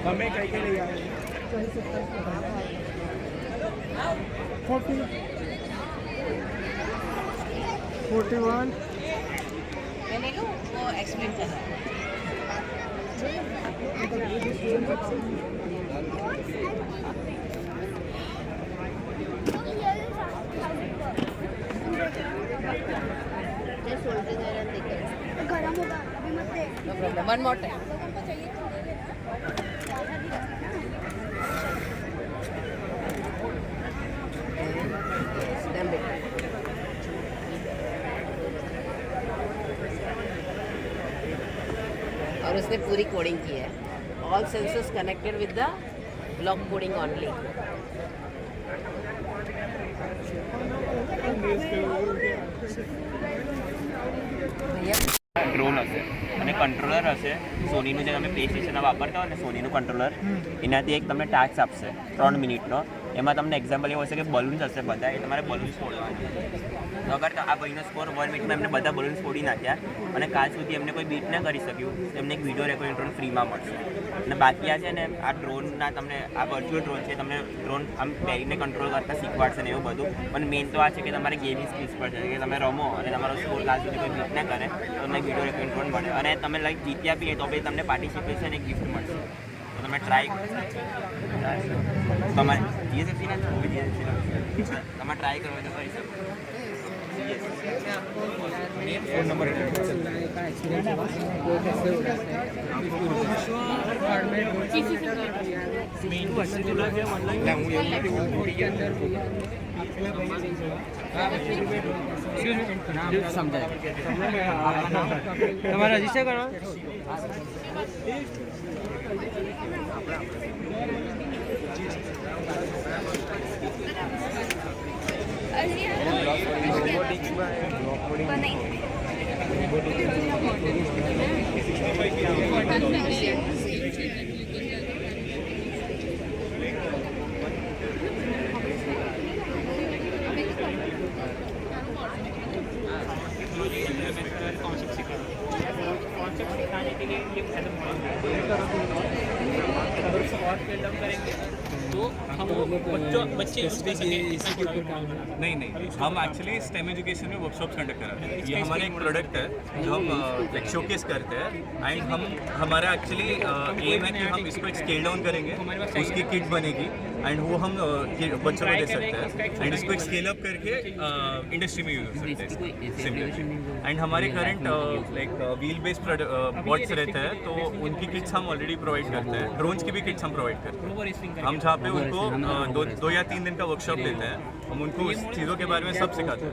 हमें कहीं के लिए आए 41 मैंने लो वो एक्सप्लेन कर गरम होगा अभी मत दे. No problem. One more time. और उसने पूरी कोडिंग की है. All sensors connected with the block coding only. Drone હશે અને કંટ્રોલર હશે. સોનીનું જે તમે પ્લે સ્ટેશનમાં વાપરતા હોય ને સોનીનું કંટ્રોલર, એનાથી એક તમને ટાસ્ક આપશે 3 મિનિટનો. એમાં તમને એક્ઝામ્પલ એવું હશે કે બલૂન્સ હશે બધા, એ તમારે બલૂન્સ ફોડવાના. તો અગર આ ભાઈનો સ્કોર 1 મિનિટમાં એમને બધા બલૂન્સ ફોડી નાખ્યા અને કાલ સુધી એમને કોઈ બીટ ના કરી શક્યું, એમને એક વિડીયો રેકોર્ડિંગ ડ્રોન ફ્રીમાં મળશે. અને બાકી આ છે ને આ ડ્રોનના તમને આ વર્ચ્યુઅલ ડ્રોન છે, તમને ડ્રોન આમ પહેરીને કંટ્રોલ કરતા શીખવાડશે ને એવું બધું. પણ મેઇન તો આ છે કે તમારે ગેમિંગ સ્કિલ્સ પર છે કે તમે રમો અને તમારો સ્કોર કાલ સુધી કોઈ બીટ ના કરે તો તમને વિડીયો રેકોર્ડિંગ ડ્રોન મળે. અને તમે લાઈક જીત્યા બી તો પછી તમને પાર્ટિસિપેશન એક ગિફ્ટ મળશે. તો તમે ટ્રાય કરો. તમારે જીએસએફસી ના તમે ટ્રાય કરો તો કરી શકો. फोन नंबर તમારે રજીસ્ટર કરો. Robotics by कॉन्सेप्ट सिखाने के लिए ये एज ए मॉडल अगर उसको और स्केल डाउन करेंगे तो हम बच्चे यूज कर सकें। नहीं हम एक्चुअली स्टेम एजुकेशन में वर्कशॉप्स कंडक्ट कराते हैं। ये हमारा एक प्रोडक्ट है जो हम लाइक शोकेस करते हैं एंड हम हमारा एक्चुअली एम है कि हम इसको एक स्केल डाउन करेंगे, उसकी किट बनेगी एंड वो हम बच्चों को दे सकते हैं एंड इसको एक स्केल अप करके इंडस्ट्री में यूज हो सकते हैं सिमिलर। एंड हमारे current like wheel based bots रहते हैं तो उनकी किट्स हम ऑलरेडी प्रोवाइड करते हैं। ड्रोन्स की भी किट्स हम प्रोवाइड करते हैं। हम जहाँ पे उनको 2 या 3 दिन का वर्कशॉप देते हैं, हम उनको उस चीज़ों के बारे में सब सिखाते हैं।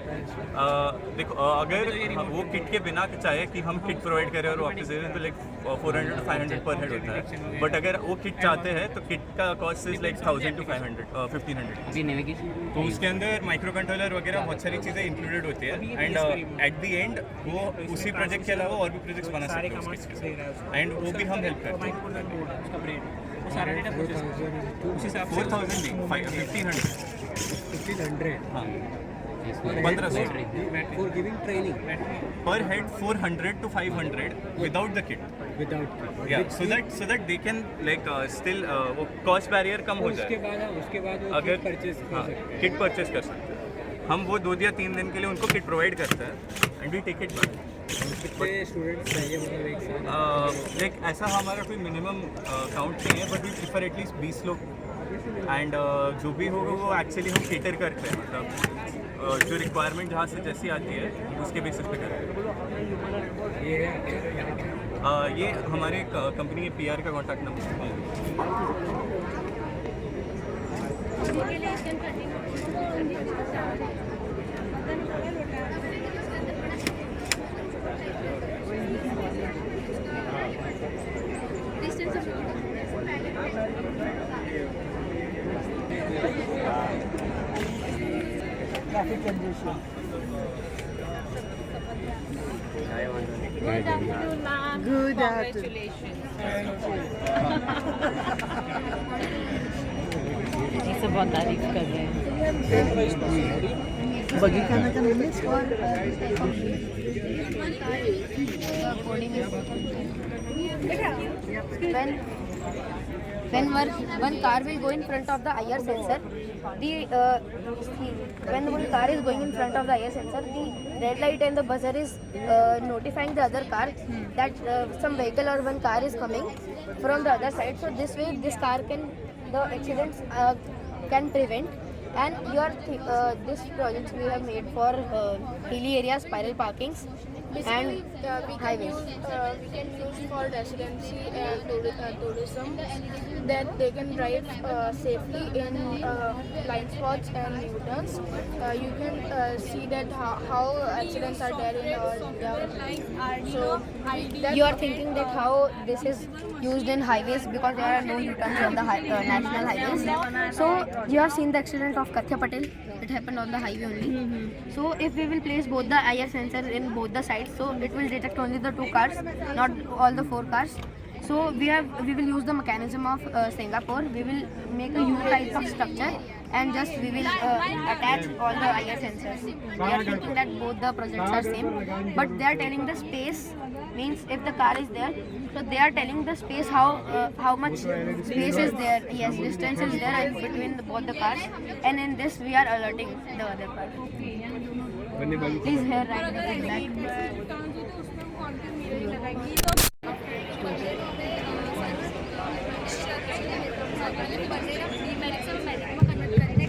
देखो अगर वो किट के बिना चाहे कि हम किट प्रोवाइड करें और वापस दे दें तो लाइक 400 to 500 पर हेड होता है, बट अगर वो किट चाहते हैं तो किट का कॉस्ट इज लाइक 1000 to 1500। तो उसके अंदर माइक्रो कंट्रोलर वगैरह बहुत सारी चीज़ें इंक्लूडेड होती है एंड एट द एंड वो उसी प्रोजेक्ट के अलावा और भी प्रोजेक्ट्स बना सकते हैं एंड वो भी हम हेल्प करते हैं। सारा डेटा उसी हिसाब से 4000 नहीं 1500 हाँ 1500 for giving training per head 400 to 500 without the kit या so that they can like still वो कॉस्ट बैरियर कम हो जाए। उसके बाद अगर किट परचेज कर सकते हैं हम, वो 2 या 3 दिन के लिए उनको किट प्रोवाइड करते हैं and we take it back. कितने स्टूडेंट्स चाहिए मतलब एक साथ? लाइक ऐसा हमारा कोई मिनिमम काउंट नहीं है, बट वी प्रीफर एटलीस्ट 20 लोग एंड जो भी होगा वो एक्चुअली हम केटर करते हैं, मतलब जो रिक्वायरमेंट जहाँ से जैसी आती है उसके बेसिस पे करते हैं। ये हमारे कंपनी के PR का contact number traffic congestion. Good afternoon. जी से बहुत तारीफ कर रहे हैं। बगी खाना का नाम है when one car will go in front of the IR sensor, when one car is going in front of the IR sensor, the red light and the buzzer is notifying the other car that some vehicle or one car is coming from the other side. So this way, this car the accidents can prevent. And this project we have made for hilly areas, spiral parkings, and highways. We can use for residency and tourism, that they can drive safely in blind spots and U-turns. You can see that how accidents are there in so You are thinking that how this is used in highways because there are no U-turns on the national highways. So you have seen the accident of Kathya Patel. It happened on the highway only. So if we will place both the IR sensors in both the sides, so it will detect only the 2 cars, not all the 4 cars. So we will use the mechanism of Singapore. We will make a U type of structure and just we will attach all the IR sensors. We are thinking that both the projects are same, but they are telling the space, means if the car is there, so they are telling the space how much space is there, yes, distance is there between both the cars, and in this we are alerting the other car. Please here write the feedback.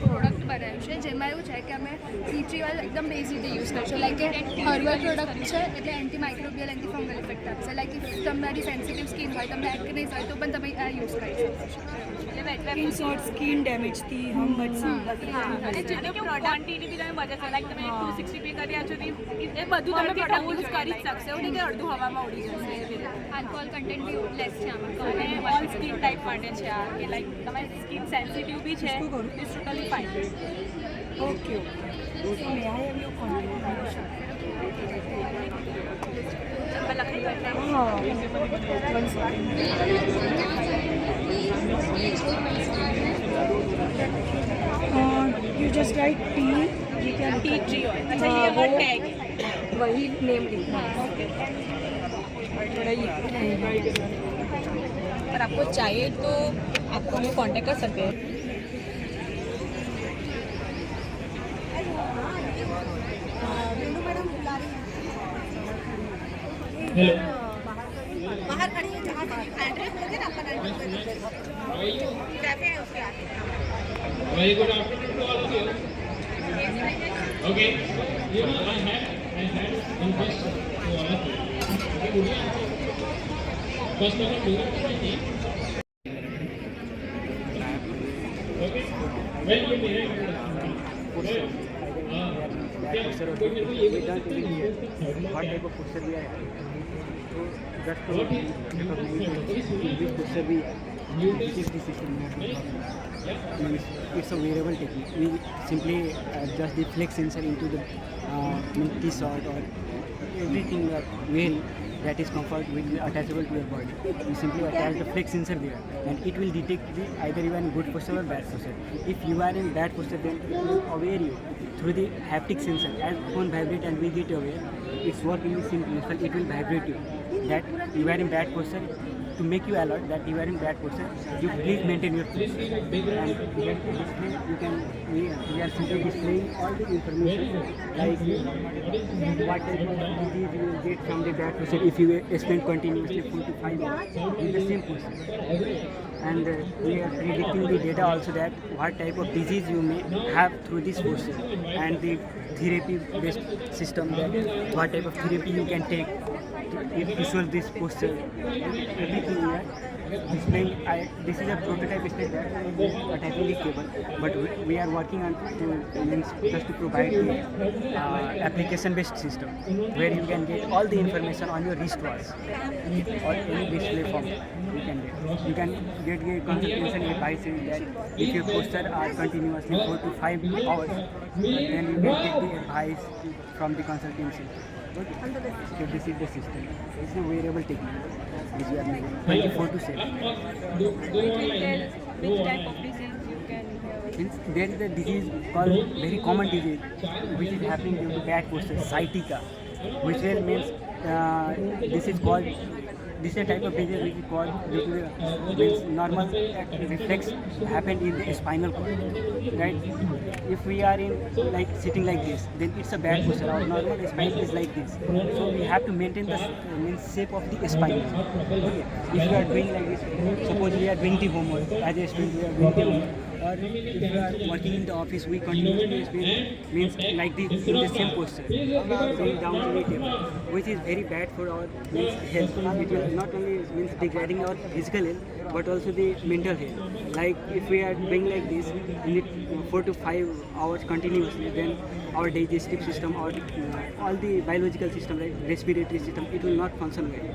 Product બનાવ્યું છે જેમાં એવું છે કે અમે સીટ્રીવાલ એકદમ basically use કરશું, like કે હર્બલ પ્રોડક્ટ છે એટલે anti microbial anti fungal effect આપશે. લાઈક ઇફ તમારી સેન્સિટિવ સ્કિન હોય, તમને એક્નેસ હોય તો પણ તમે આ યુઝ કરી શકો છો. ઇન શોર્ટ સ્કિન ડેમેજથી હમ બચી અને જેને ક્વોન્ટિટી બી તમે બચે છે, લાઈક તમે 260p કર્યા છો એ બધું તમે પ્રોડક્ટ યુઝ કરી જ શકશો, એવું નહીં કે અડધું હવામાં ઉડી જશે. આલ્કોહોલ કન્ટેન્ટ બી લેસ છે આમાં અને ઓલ સ્કિન ટાઈપ માટે છે આ, કે લાઈક તમારી સ્કિન સેન્સિટિવ બી છે, it's totally fine. Okay may I have your contact? You just write T, you can tea tree oil. अच्छा ये वो टैग वही नेम लिखना है. थोड़ा ये पर आपको चाहिए तो आपको हम कांटेक्ट कर सकते हैं। बाहर खड़ी है जहाँ एड्रेस बोलोगे ना आपका कैफे है उसके आगे। Very good afternoon to all of you. Okay, you know I had one question to all of you. Okay, would you answer? First of all, do you have any? Okay, well you may have what type of posture we are so just to recognize which posture we this is the system means it's a wearable technique. We simply adjust the flex sensor into the T-shot or everything wheel that is comfort will be attachable to your body. You simply attach the flex sensor there and it will detect the either you are in good posture or bad posture. If you are in bad posture, then it will aware you through the haptic sensor. As phone vibrate and we get aware, it's working in simple. It will vibrate you that you are in bad posture. To make you alert that you are in bad posture, you please maintain your posture. And here to display, you can we are simply displaying all the information like what type of disease you will get from the bad posture if you spend continuously 4 to 5 hours in the same posture. And we are predicting the data also that what type of disease you may have through this posture and the therapy based system that what type of therapy you can take to solve this posture. Everything we are displaying. This is a prototype state that attaching the cable, but we are working on just to provide the application based system where you can get all the information on your wristwatch or any display form. You can get a consultation advice that if your posture are continuously 4 to 5 hours, then you can take the advice from the consultancy. Okay. So this is the system. It's a wearable technique which we are using 24 to 7. Which type of disease you can Means there is a disease called very common disease which is happening due to bad posture, sciatica, which will means this is called. This is a type of disease which is called due to the means normal reflex happened in the spinal cord, right? If we are in like sitting like this, then it's a bad posture. Our normal spine is like this, so we have to maintain the means shape of the spine. Okay. If we are doing like this, suppose we are doing the homework as a student, we are doing the homework. Or if we are working in the office, we continue to means like this in the same posture, going down to the table, which is very bad for our means health. It will not only means degrading our physical health, but also the mental health. Like if we are doing like this in the 4 to 5 hours continuously, then our digestive system or all the biological system, like respiratory system, it will not function well.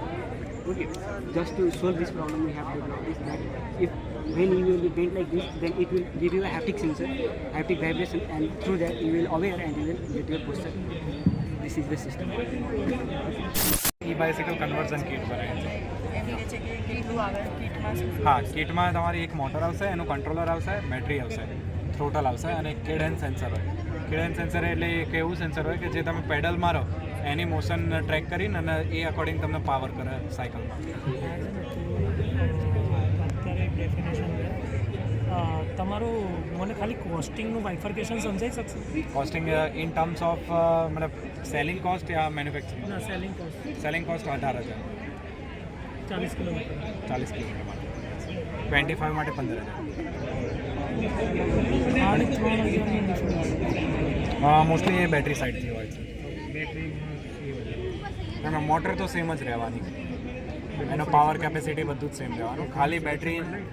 Okay, just to solve this problem, we have to develop this that if when you will be bent like this, then it will give you a haptic sensor, haptic vibration, and through that you will aware and you will get your posture. This is the system. E-bicycle conversion kit બનાવી હા કિટમાં તમારી એક motor આવશે, એનું controller આવશે, battery આવશે, throttle આવશે અને એક કેડેન્સ સેન્સર હોય. કેડેન્સ સેન્સર એટલે એક એવું સેન્સર હોય કે જે તમે પેડલ મારો એની મોશન ટ્રેક કરીને અને એ અકોર્ડિંગ તમને પાવર કરે સાયકલમાં. તમારું મને ખાલી કોસ્ટિંગનું બાયફર્કેશન સમજાઈ શકશો? કોસ્ટિંગ ઇન ટર્મ્સ ઓફ મતલબ સેલિંગ કોસ્ટ યા મેન્યુફેક્ચરિંગ? ના, selling cost. Selling cost 18,000. 40 kilometre. 40 kilometre માટે 25 માટે 15,000. મોસ્ટલી એ બેટરી સાઇડથી હોય છે. એમાં મોટર તો સેમ જ રહેવાની, એનો પાવર કેપેસિટી બધું જ સેમ રહેવાનું. ખાલી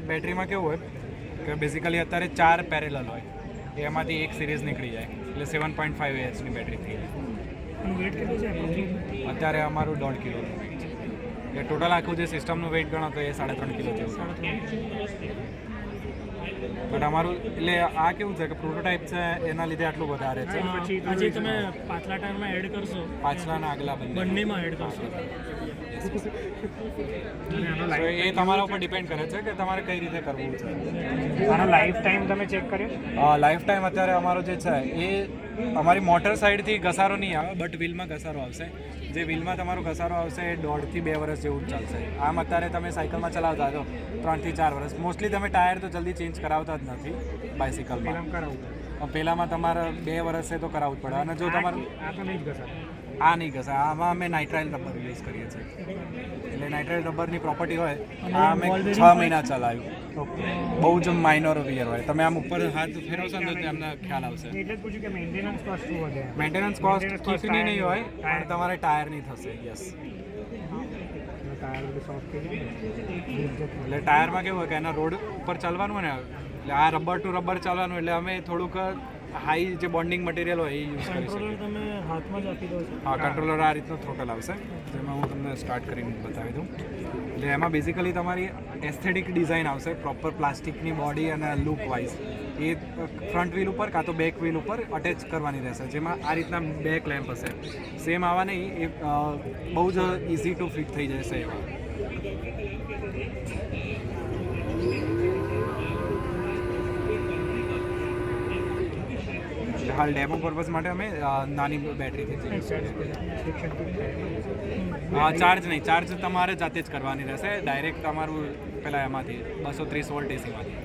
બેટરીમાં કેવું હોય કે બેઝિકલી અત્યારે 4 પેરેલલ હોય, એમાંથી એક સિરીઝ નીકળી જાય એટલે 7.5 AHની બેટરી થઈ જાય. વેટ કેટલું છે અત્યારે અમારું 1.5 કિલોનું વેઇટ છે. એ ટોટલ આખું જે સિસ્ટમનું વેઇટ ગણો તો એ 3.5 કિલો જેવું. બટ અમારું એટલે આ કેવું છે કે પ્રોટોટાઇપ છે એના લીધે આટલું વધારે છે. પછી આજે તમે પાછલા ટાયરમાં એડ કરશો, પાછલાના આગલા બંનેમાં એડ કરશો, એ તમારા ઉપર ડિપેન્ડ કરે છે કે તમારે કઈ રીતે કરવું છે. આનો લાઈફ ટાઈમ તમે ચેક કર્યો? લાઈફ ટાઈમ અત્યારે અમારો જે છે એ અમારી મોટર સાઈડથી ઘસારો નહીં આવે, બટ વ્હીલમાં ઘસારો આવશે. જે વ્હીલમાં તમારો ઘસારો આવશે એ 1.5 થી 2 વર્ષ જેવું જ ચાલશે. આમ અત્યારે તમે સાયકલમાં ચલાવતા તો 3 થી 4 વર્ષ. મોસ્ટલી તમે ટાયર તો જલ્દી ચેન્જ કરાવતા જ નથી બાઇસિકલમાં. પહેલાંમાં તમારે 2 વર્ષે તો કરાવવું જ પડે. અને જો તમારું આ નહીં ઘસે, આમાં અમે નાઇટ્રાઇલ રબર યુઝ કરીએ છીએ. એટલે નાઇટ્રાઇલ રબરની પ્રોપર્ટી હોય, આ અમે 6 મહિના ચલાવ્યું. બહુ જ માઇનોર વિયર હોય. તમે આમ ઉપર હાથ ફેરવશો ને તો તમને ખ્યાલ આવશે. મેન્ટેનન્સ કોસ્ટ કીફની નહીં હોય, પણ તમારે ટાયરની થશે. યસ, એટલે ટાયરમાં કેવું હોય કે એના રોડ ઉપર ચાલવાનું હોય ને, એટલે આ રબર ટુ રબર ચાલવાનું, એટલે અમે થોડુંક હાઈ જે બોન્ડિંગ મટીરિયલ હોય એ યુઝ કરી શકીએ. તમે હાથમાં જ આપી દો છો? હા, કંટ્રોલર આ રીતનો થ્રોટલ આવશે, જેમાં હું તમને સ્ટાર્ટ કરીને બતાવી દઉં. એટલે એમાં બેઝિકલી તમારી એસ્થેટિક ડિઝાઇન આવશે, પ્રોપર પ્લાસ્ટિકની બોડી અને લુક વાઇઝ. એ ફ્રન્ટ વ્હીલ ઉપર કાં તો બેક વ્હીલ ઉપર અટેચ કરવાની રહેશે, જેમાં આ રીતના 2 ક્લેમ્પ હશે. સેમ આવા નહીં, એ બહુ જ ઇઝી ટુ ફિટ થઈ જશે એવા. હાલ ડેમો પર્પઝ માટે અમે નાની બેટરીથી ચાર્જ નહીં, ચાર્જ તમારે જાતે જ કરવાની રહેશે. ડાયરેક્ટ તમારું પેલા એમાંથી 230 વોલ્ટ એસીમાંથી.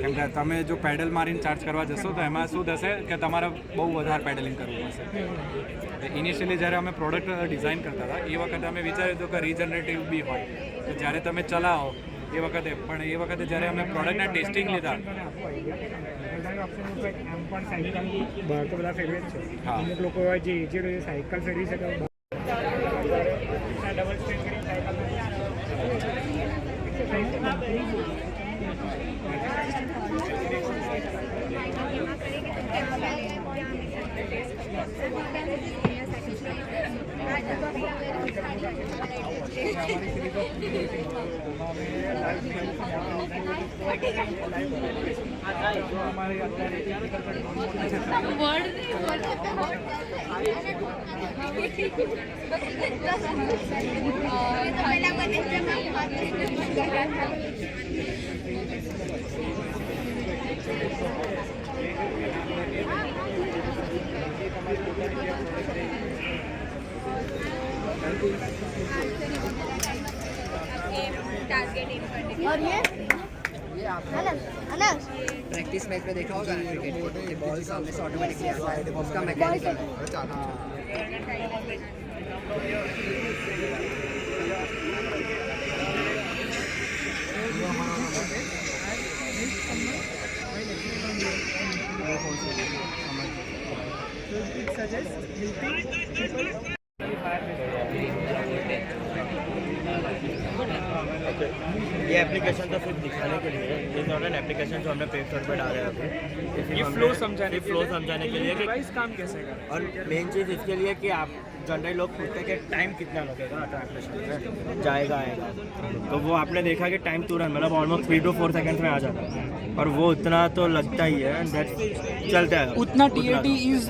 કેમ કે તમે જો પેડલ મારીને ચાર્જ કરવા જશો તો એમાં શું થશે કે તમારે બહુ વધારે પેડલિંગ કરવું પડશે. ઇનિશિયલી જ્યારે અમે પ્રોડક્ટ ડિઝાઇન કરતા હતા એ વખતે અમે વિચાર્યું હતું કે રીજનરેટિવ બી હોય, તો જ્યારે તમે ચલાવો એ વખતે. પણ એ વખતે જ્યારે અમે પ્રોડક્ટના ટેસ્ટિંગ લીધા, બહાર તો બધા ફેરવે જ છે. અમુક લોકો હોય જે એજેડ હોય સાયકલ ફેરવી શકે. ડબલ સ્ટેન્ડ કરી સાયકલ और ये अनस प्रैक्टिस मैच में देखा होगा क्रिकेट, ये बॉल सामने से ऑटोमेटिकली आता है, उसका मैकेनिज्म ये एप्लीकेशन तो सिर्फ दिखाने के लिए, इज नॉट एन एप्लीकेशन जो हमने प्ले स्टोर पर डाले हैं अभी. ये फ्लो समझाने के लिए कि डिवाइस काम कैसे करे. और मेन चीज़ इसके लिए कि आप जनरली लोग पूछते हैं कि टाइम कितना लगेगा ट्रांसलेशन में, जाएगा आएगा. तो वो आपने देखा कि टाइम तुरंत मतलब ऑलमोस्ट 3 to 4 सेकंड्स में आ जाता है. और वो उतना तो लगता ही है, दैट चलता है. उतना TAT इज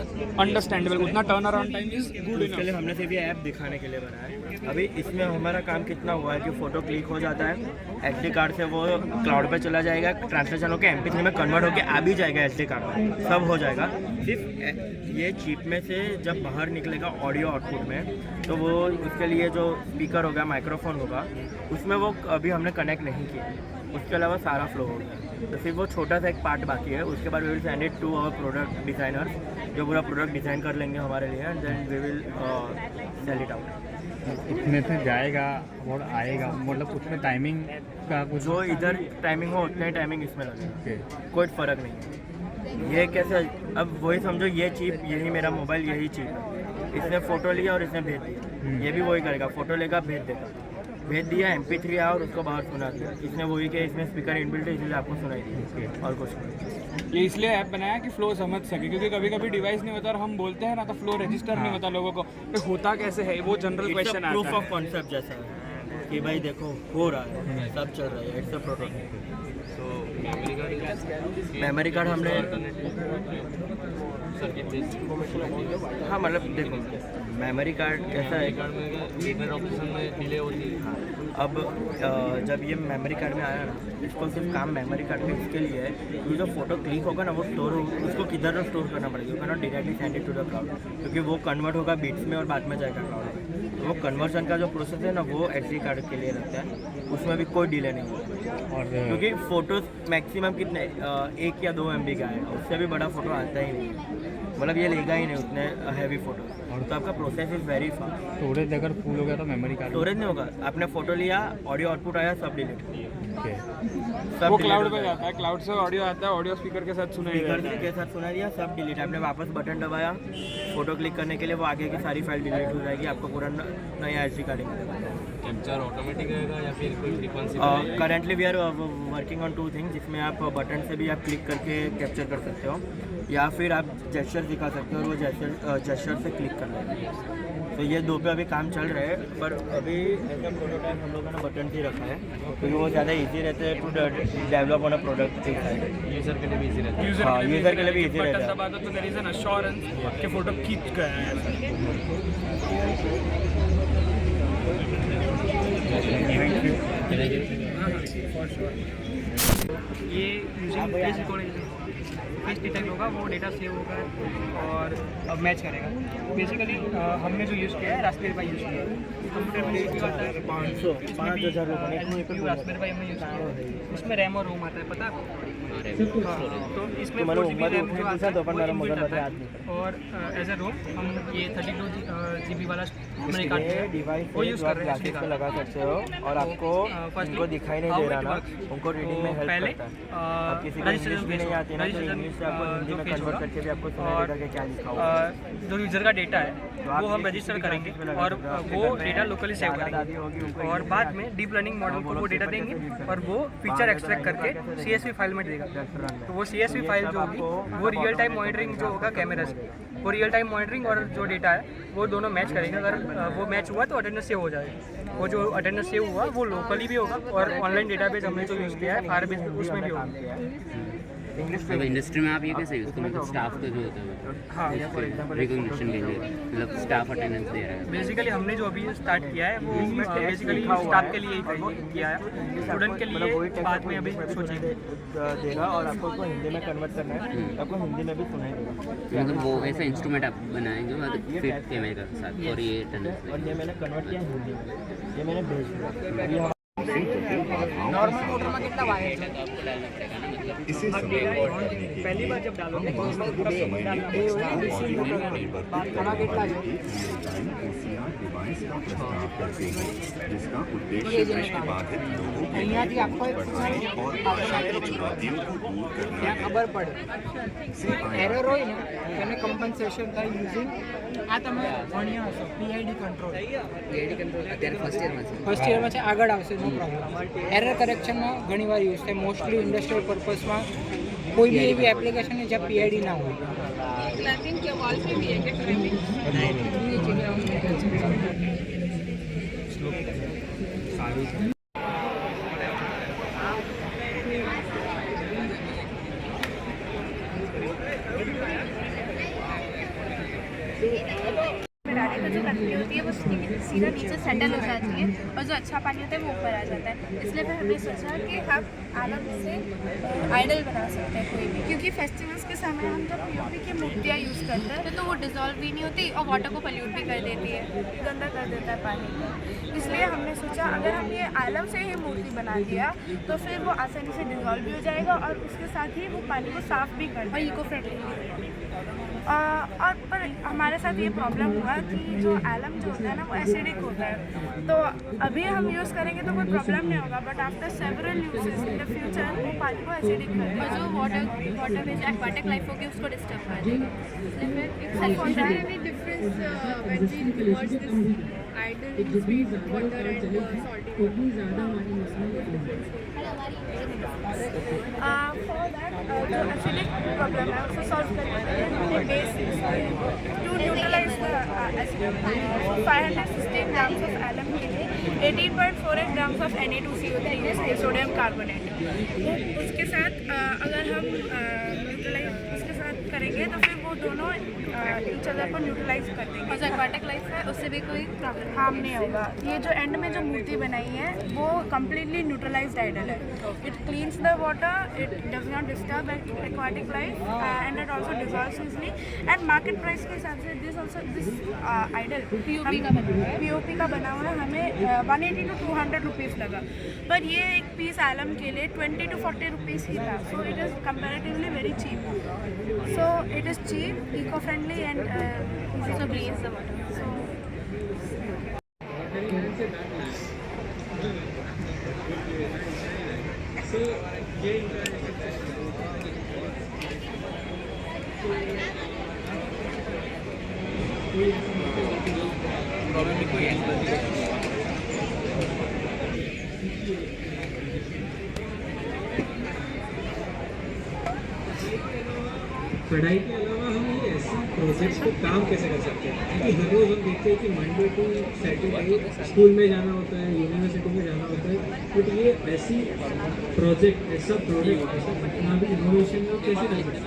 अंडरस्टैंडेबल, उतना turn around time is good. इसके लिए हमने सिर्फ ये ऐप दिखाने के लिए बनाया है. अभी इसमें हमारा काम कितना हुआ है कि फ़ोटो क्लिक हो जाता है, SD कार्ड से वो क्लाउड पे चला जाएगा, ट्रांसलेशन होकर MP3 में कन्वर्ट होकर आ भी जाएगा SD कार्ड में, सब हो जाएगा. सिर्फ ये चिप में से जब बाहर निकलेगा ऑडियो आउटपुट में, तो वो उसके लिए जो स्पीकर होगा, माइक्रोफोन होगा, उसमें वो अभी हमने कनेक्ट नहीं किया. उसके अलावा सारा फ्लो हो गया. तो सिर्फ वो छोटा सा एक पार्ट बाकी है. उसके बाद we will send it to our product designer, जो पूरा प्रोडक्ट डिज़ाइन कर लेंगे हमारे लिए, and then we will sell it out. उतने से जाएगा और आएगा, मतलब उसमें टाइमिंग का कुछ जो इधर टाइमिंग हो उतने टाइमिंग इसमें लगेगा. कोई फ़र्क नहीं है. ये कैसे, अब वही समझो ये चिप, यही मेरा मोबाइल, यही चिप है. इसने फ़ोटो लिया और इसने भेज दिया. ये भी वही करेगा, फ़ोटो लेगा भेज देगा. भेज दिया, MP3 आया और उसको बाहर सुना दिया. इसने वही किया, इसमें स्पीकर इनबिल्ट है, इसलिए आपको सुनाई दिया. और कुछ नहीं. ये इसलिए ऐप बनाया कि फ्लो समझ सके, क्योंकि कभी कभी डिवाइस नहीं होता और हम बोलते हैं ना तो फ्लो रजिस्टर नहीं होता लोगों को, तो होता कैसे है वो जनरल क्वेश्चन आता है. प्रूफ ऑफ कॉन्सेप्ट जैसा है. कि भाई देखो हो रहा है, सब चल रहा है, it's a prototype. Memory card हमने हाँ मतलब देखो मेमोरी कार्ड ऐसा है डिले होती है। अब जब ये मेमोरी कार्ड में आया ना, इसको सिर्फ काम मेमोरी कार्ड में इसके लिए है कि जो फोटो क्लिक होगा ना वो स्टोर उसको किधर ना स्टोर करना पड़ेगा, you can not directly send it to the cloud, क्योंकि वो कन्वर्ट होगा बिट्स में और बाद में जाएगा क्लाउड में। तो वो कन्वर्जन का जो प्रोसेस है ना वो SD कार्ड के लिए रहता है, उसमें भी कोई डिले नहीं होगा। और क्योंकि फ़ोटोज़ मैक्सिमम कितने 1 या 2 MB का है, उससे भी बड़ा फ़ोटो आता ही नहीं है, मतलब ये लेगा ही नहीं उतने हैवी फोटो। तो आपका process is very fast. Storage अगर फुल हो गया तो मेमोरी कार्ड स्टोरेज नहीं होगा, आपने फ़ोटो लिया, ऑडियो आउटपुट आया, सब डिलीट। वो क्लाउड पे जाता है, क्लाउड से ऑडियो आता है, ऑडियो स्पीकर के साथ सुनाई देता है, के साथ सुना दिया, सब डिलीट। आपने वापस बटन दबाया फोटो क्लिक करने के लिए, वो आगे की सारी फाइल डिलीट हो जाएगी, आपको पूरा नया SD कार्ड मिलेगा। कैप्चर ऑटोमेटिक रहेगा या फिर कोई frequency? Currently we are working on 2 things, जिसमें आप बटन से भी आप क्लिक करके कैप्चर कर सकते हो, या फिर आप जेस्चर दिखा सकते हो और वो जेस्चर से क्लिक कर लेंगे। तो ये 2 पे अभी काम चल रहा है, पर अभी ऐसा प्रोटोटाइप हम लोगों ने बटन से रखा है क्योंकि वो ज़्यादा इजी रहते हैं to develop on a product. User के लिए भी इजी रहता है, यूज़र के लिए भी इजी रहता है। बटन दबा दो तो देयर इज एन अश्योरेंस कि फोटो खींच गया है। ये using face recognition, face detect होगा, वो डेटा सेव होगा और अब मैच करेगा। बेसिकली हमने जो यूज़ किया है रास्पबेरी पाई यूज़ किया है, कंप्यूटर में यूज़ आता है 5,000 रास्पबेरी पाई हमने यूज़ किया है। इसमें रैम और रोम आता है, पता है आपको? तो इसमें 4 GB रैम जो आता है वो इनबिल्ट आता है, और एज ए रोम हम ये 32 GB वाला हमने काट दिया, डिवाइस वो यूज़ कर रहे हैं। पे लगा सकते हो और आपको उनको दिखाई नहीं दे रहा ना, उनको रीडिंग में हेल्प करता है। अब किसी को इंग्लिश भी नहीं आती ना, तो इंग्लिश से आपको हिंदी में कन्वर्ट करके भी आपको सुनाई देगा कि क्या लिखा हुआ है। जो यूज़र का डेटा है वो हम रजिस्टर करेंगे और वो डेटा लोकली सेव करेंगे, और बाद में डीप लर्निंग मॉडल को वो डेटा देंगे और वो फीचर एक्सट्रैक्ट करके CSV फाइल में देगा। तो वो CSV फाइल जो होगी वो रियल टाइम मॉनिटरिंग जो होगा कैमरा से, वो रियल टाइम मॉनिटरिंग और जो डेटा है वो दोनों मैच करेंगे। अगर वो मैच हुआ तो अटेंडेंस सेव हो जाएगा, वो जो अटेंडेंस सेव हुआ वो लोकली भी होगा और ऑनलाइन डेटाबेस हमने जो यूज़ किया है फायरबेस उसमें भी होगा। अब इंडस्ट्री में आप ये कैसे यूज़ करें, मतलब स्टाफ का जो होता है हाँ रिकॉग्निशन के लिए, मतलब स्टाफ अटेंडेंस दे रहा है? बेसिकली हमने जो अभी स्टार्ट किया है वो बेसिकली स्टाफ के लिए ही किया है, स्टूडेंट के लिए बाद में अभी सोचेंगे देगा और आपको उसको हिंदी में कन्वर्ट करना है, आपको हिंदी में भी सुनाई देगा। मतलब वो ऐसा इंस्ट्रूमेंट आप बनाएंगे मतलब फिट कैमरे के साथ, और ये अटेंडेंस और ये मैंने कन्वर्ट किया हिंदी में, ये मैंने भेज दिया। नॉर्मल मोटर में कितना वायर है आपको डालना पड़ेगा ना, मतलब पहली बार जब डालोगे અહીંયાથી આખો ત્યાં ખબર પડે એરર હોય ને એને કમ્પન્સેશન થાય યુઝિંગ આ તમે ભણ્યા હશો PID કંટ્રોલ અત્યારે ફર્સ્ટ યરમાં છે, આગળ આવશે નો પ્રોબ્લેમ। એરર કરેક્શનમાં ઘણીવાર યુઝ થાય, મોસ્ટલી ઇન્ડસ્ટ્રીયલ પર્પઝમાં कोई भी एवी एप्लीकेशन है जब PID ना हो। क्लैपिंग के वॉल पे भी है क्या क्लैपिंग? तो जो गंदगी होती है वो सीधा नीचे सेटल हो जाती है और जो अच्छा पानी होता है वो ऊपर आ जाता है। इसलिए फिर हमने सोचा कि हम आलम से आइडल बना सकते हैं कोई भी, क्योंकि फेस्टिवल्स के समय हम जब POP की मूर्तियाँ यूज़ करते हैं तो वो डिज़ोल्व भी नहीं होती और वाटर को पल्यूट भी कर देती है, गंदा कर देता है पानी को। इसलिए हमने सोचा अगर हम ये आलम से ही मूर्ति बना दिया तो फिर वो आसानी से डिज़ोल्व भी हो जाएगा और उसके साथ ही वो पानी को साफ़ भी कर और इको फ्रेंडली। और पर हमारे साथ ये प्रॉब्लम हुआ कि जो आलम जो होता है ना वो एसिडिक होता है, तो अभी हम यूज़ करेंगे तो कोई प्रॉब्लम नहीं होगा, but after several uses in the future वो पानी को एसिडिक करेगा और जो वाटर में जो एक्वाटिक लाइफ होगी उसको डिस्टर्ब कर देगा। Any difference when we convert this idle sweet water and salty for that जो एसिडिक प्रॉब्लम है उसको सॉल्व करने के लिए हमने base to neutralize the acidic 516 grams of alum के लिए 18.48 grams of Na2CO3 is sodium carbonate. उसके साथ अगर हम उसके साथ करेंगे तो फिर वो दोनों ईच अदर को न्यूट्रलाइज कर देंगे और जो एक्वाटिक लाइफ है उससे भी कोई प्रॉब्लम हार्म नहीं होगा। ये जो एंड में जो मूर्ति बनाई है वो कम्प्लीटली न्यूट्रलाइज्ड आइडल है। It cleans the water, it does not disturb aquatic life and it also dissolves easily. And market price के हिसाब से दिस आइडल पीओपी का बना हुआ है, हमें 180 to 200 रुपीज़ लगा, पर ये एक पीस एलम के लिए 20 to 40 रुपीज़ ही था। So it is comparatively very cheap. So it is cheap, eco friendly and easy to cleanse the water. So पढ़ाई के अलावा हम ये ऐसे प्रोजेक्ट्स को काम कैसे कर सकते हैं, क्योंकि हर रोज़ हम देखते हैं कि मंडे टू सैटरडे स्कूल में जाना होता है, यूनिवर्सिटी में जाना होता है, बट ये ऐसी प्रोजेक्ट, ऐसा प्रोडक्ट, ऐसा अपना भी इनोवेशन में कैसे कर सकते हैं?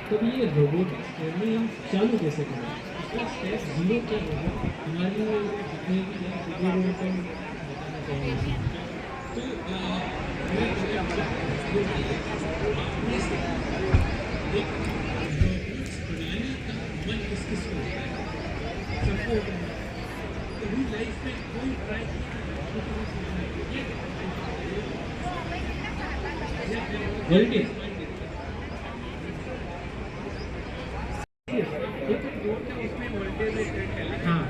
तो ये रोबोटिक्स जर्नी हम चालू कैसे करें, इसका स्टेप 0 क्या होगा हमारे जितने भी बताना चाहिए। हाँ,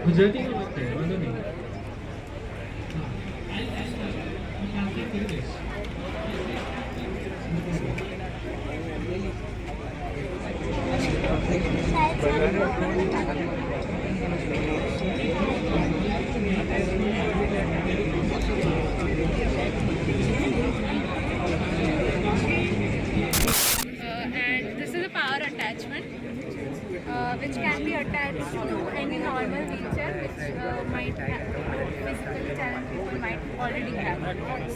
गुजराती में लगता है, वादा नहीं। and this is a power attachment which can be attached to any normal wheelchair which might physically challenged people might already have.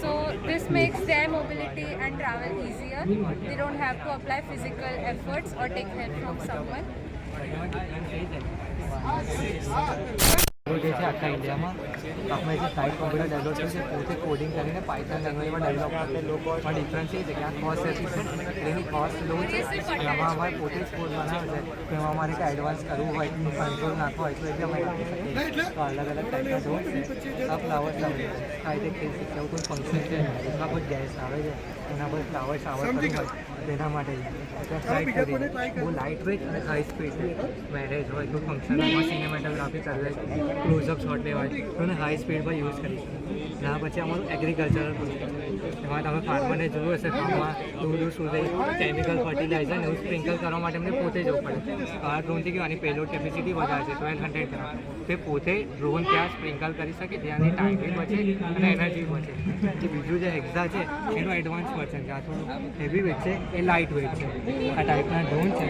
So this makes their mobility and travel easier. They don't have to apply physical efforts or take help from someone. जैसे आखा इंडियाમાં આપણે જે site વગેરે develop છે તે પોતે coding કરીને Python લેંગ્વેજમાં ડેવલપ કરते લોકો પણ ડિફરન્સ એ છે કે આ કોસ્ટ એફિશિયન્ટ એની કોસ્ટ લો છે એમાં અમારે પોતે જ કોડ બનાવે છે તો એમાં અમારે કંઈ એડવાન્સ કરવું હોય કંટ્રોલ નાખવો હોય તો એ બી અમે કરી શકીએ તો અલગ અલગ ટાઈપના ડોર છે આ ફ્લાવર્સ આવે છે કાંઈ તે એવું કોઈ ફંક્શન છે એમાં કોઈ ગેસ આવે છે એના પર ફ્લાવર્સ આવર કરવું હોય તેના માટે ફ્લાઇટ કરી બહુ લાઇટ વેટ અને હાઈ સ્પીડ મેરેજ હોય કોઈ ફંક્શનમાં સિનેમેટોગ્રાફી કરવી હોય ક્લોઝઅપ શોટ લેવા હોય તો એને હાઈ સ્પીડ પર યુઝ કરીશું. એના પછી અમારું એગ્રીકલ્ચરલ પ્રોજેક્ટ એમાં તમે ફાર્મરને જોયું હશે ફાર્મમાં દૂર દૂર સુધી કેમિકલ ફર્ટિલાઇઝર એવું સ્પ્રિંકલ કરવા માટે એમને પોતે જવું પડે. આ ડ્રોનથી કેવું આની પેલોડ કેપેસિટી વધારે છે 1200 ગ્રામ તે પોતે ડ્રોન ત્યાં સ્પ્રિંકલ કરી શકે ત્યાંની ટાઈમ બી બચે અને એનર્જી બચે. જે બીજું જે હેક્ઝા છે એનું એડવાન્સ વર્ઝન છે, આ થોડું હેવી વેટ છે એ લાઇટ વેટ છે. આ ટાઈપના ડ્રોન છે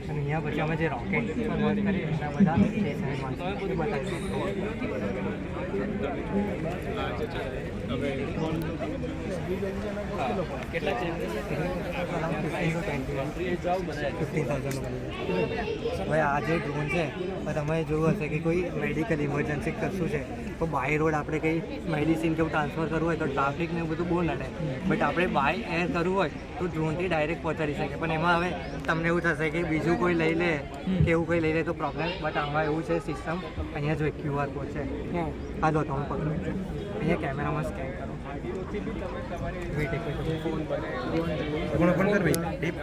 અને અહીંયા પછી અમે જે રોકેટ પર વર્ક કરીએ એના બધા એ સાઈડમાં બધું બતાવીશું. કેટલા છે? 15,000. હવે આ જે ડ્રોન છે તમે જોયું હશે કે કોઈ મેડિકલ ઇમરજન્સી કશું છે તો બાય રોડ આપણે કંઈ મેડિસિન કેવું ટ્રાન્સફર કરવું હોય તો ટ્રાફિક ને એવું બધું બહુ નડે, બટ આપણે બાય એર કરવું હોય તો ડ્રોનથી ડાયરેક્ટ પહોંચાડી શકે. પણ એમાં હવે તમને એવું થશે કે બીજું કોઈ લઈ લે કે એવું કોઈ લઈ લે તો પ્રોબ્લેમ, બટ આમાં એવું છે સિસ્ટમ અહીંયા જો QR કોડ છે આ લો તમે પકડો અહીંયા કેમેરામાં સ્કેન કરો વેઇટ એક ફોન પણ કર ભાઈ ડીપ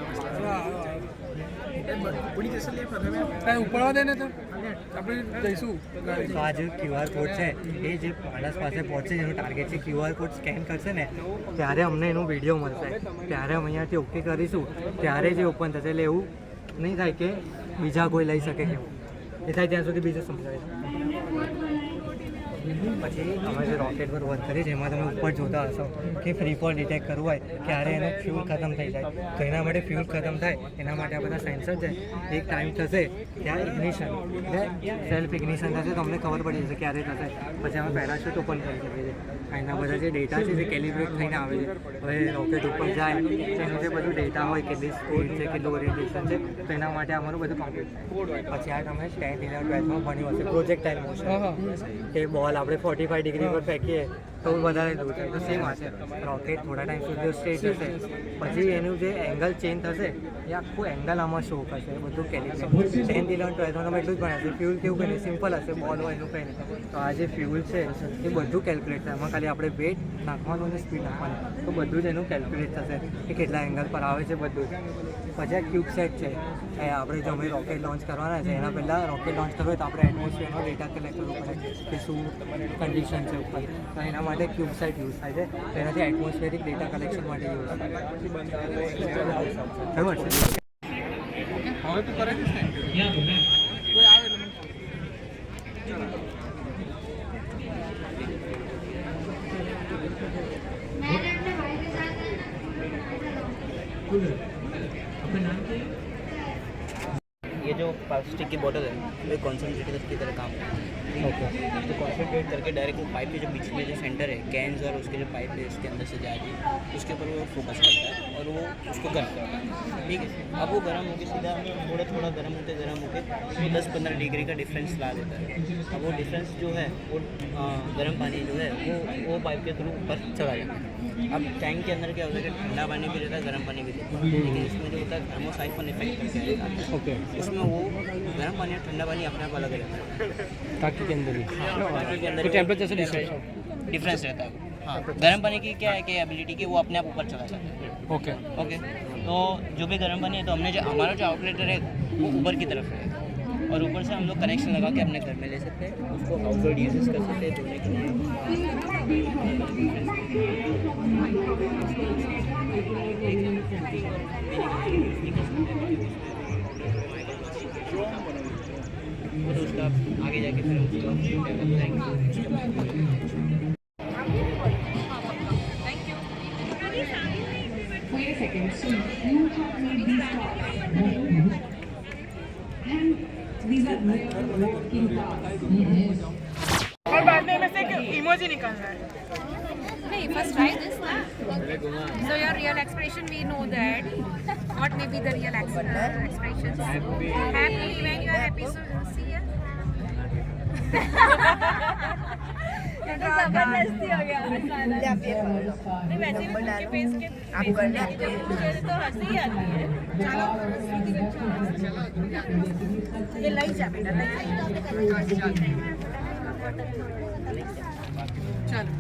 ઉપાડવા દે ને તો આપણે જઈશું. તો આ જે QR કોડ છે એ જે માણસ પાસે પહોંચે એનું ટાર્ગેટ છે QR કોડ સ્કેન કરશે ને ત્યારે અમને એનો વિડીયો મળશે, ત્યારે અમે અહીંયાથી ઓકે કરીશું ત્યારે જે ઓપન થશે. એટલે એવું નહીં થાય કે બીજા કોઈ લઈ શકે કેવું એ થાય ત્યાં સુધી બીજું સમજાવે પછી અમે જે રોકેટ પર વર્ક કરીએ છીએ એમાં તમે ઉપર જોતા હશો કે ફ્રી ફોલ ડિટેક્ટ કરવું હોય ક્યારે એનો ફ્યુલ ખતમ થઈ જાય તો એના માટે ફ્યુલ ખતમ થાય એના માટે આ બધા સેન્સર છે એક ટાઈમ થશે ત્યાં ઇગ્નિશન એટલે સેલ્ફ ઇગ્નિશન થશે તો અમને ખબર પડી જશે ક્યારે થશે પછી અમે પેરાશૂટ ઓપન કરી શકીએ છીએ એના બધા જે ડેટા છે જે કેલિબ્રેટ થઈને આવે છે હવે રોકેટ ઉપર જાય એનું જે બધું ડેટા હોય કેટલી સ્પીડ છે કેટલું ઓરિએન્ટેશન છે તો એના માટે અમારું બધું કમ્પ્લીટ થાય પછી આ તમે 10th 11th 12thમાં ભણ્યું હશે પ્રોજેક્ટાઇલ મોશન કે બોલ આપણે 45 ડિગ્રી પર ફેંકીએ તો વધારે દૂર થાય તો સેમ હશે રોકેટ થોડા ટાઈમ સુધી સ્ટેટ હશે પછી એનું જે એંગલ ચેન્જ થશે એ આખું એંગલ આમાં શો કરશે બધું કેલિબ્રેટ 10th 11th 12thમાં તમે એટલું જ ભણ્યા છે ફ્યુલ કેવું કંઈ નહીં સિમ્પલ હશે બોલ હોય એનું કંઈ નહીં તો આ જે ફ્યુલ છે એ બધું કેલ્ક્યુલેટ થાય એમાં ખાલી આપણે વેટ નાખવાનું અને સ્પીડ નાખવાની તો બધું જ એનું કેલ્ક્યુલેટ થશે કે કેટલા એંગલ પર આવે છે બધું પછી આ ક્યુબ સેટ છે એ આપણે જો અમે રોકેટ લોન્ચ કરવાના છે એના પહેલાં રોકેટ લોન્ચ કરવું હોય તો આપણે એટમોસ્ફિયરનો ડેટા કલેક્ટ કરવો પડે કે શું કન્ડિશન છે ઉપર તો એના માટે ક્યુબ સેટ યુઝ થાય છે તેનાથી એટમોસ્ફિયરિક ડેટા કલેક્શન માટે યુઝ થાય ખબર છે હવે તું કરે છે કોઈ આવે ये जो प्लास्टिक की बोतल है वो कॉन्सेंट्रेटर की तरह काम करती है ओके तो कॉन्सेंट्रेट करके डायरेक्ट वो पाइप के जो बीच में जो सेंटर है कैंस और उसके जो पाइप है उसके अंदर से जाती है उसके ऊपर वो फोकस करता है और वो उसको गर्म करता है ठीक है अब वो गर्म होकर सीधा थोड़ा गर्म होते वो 10-15 डिग्री का डिफरेंस ला देता है अब वो डिफरेंस जो है वो गर्म पानी जो है वो पाइप के थ्रू ऊपर चला जाता है अब टैंक के अंदर क्या होता है कि ठंडा पानी भी रहता है गर्म पानी भी रहता है लेकिन इसमें जो होता है थर्मोसाइफन इफेक्ट करके आता है ओके उसमें वो गर्म पानी और ठंडा पानी अपने आप अलग रहता है टाँकी के अंदर ही टाँकी के अंदर टेम्परेचर से डिफरेंस रहता है हाँ गर्म पानी की क्या है कि एबिलिटी की वो अपने आप ऊपर चला जाता है ओके ओके तो जो भी गर्म पानी है तो हमने जो हमारा जो आउटलेट है वो ऊपर की तरफ है और ऊपर से हम लोग कनेक्शन लगा के अपने घर में ले सकते हैं उसको आउटडोर यूजेस कर सकते हैं धोने के लिए और उसका आगे जाके फिर उसको Wait a second. So you have made these cars, and these are working cars. और बाद में से एक इमोजी निकालना है नहीं, first try this ना. So your real expression, we know that. What may be the real expressions? Happy when you are happy. So see ya. जबरदस्ती हो गया नहीं वैसे भी उनके फेस के आप करने जब पूछे तो हंसी आती है ये लाई जा बेटा लाई चलो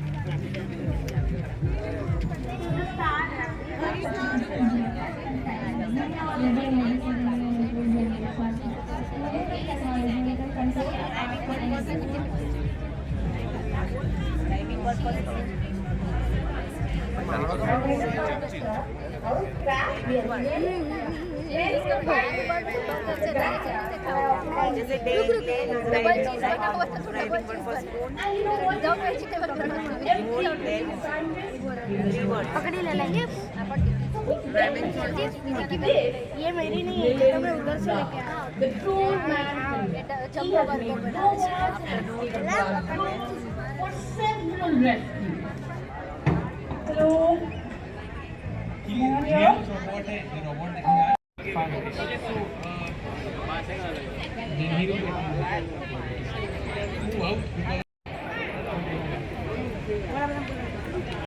पकड़ी ले लेंगे ये मेरी नहीं है तो मैं उधर से लेके रोबोट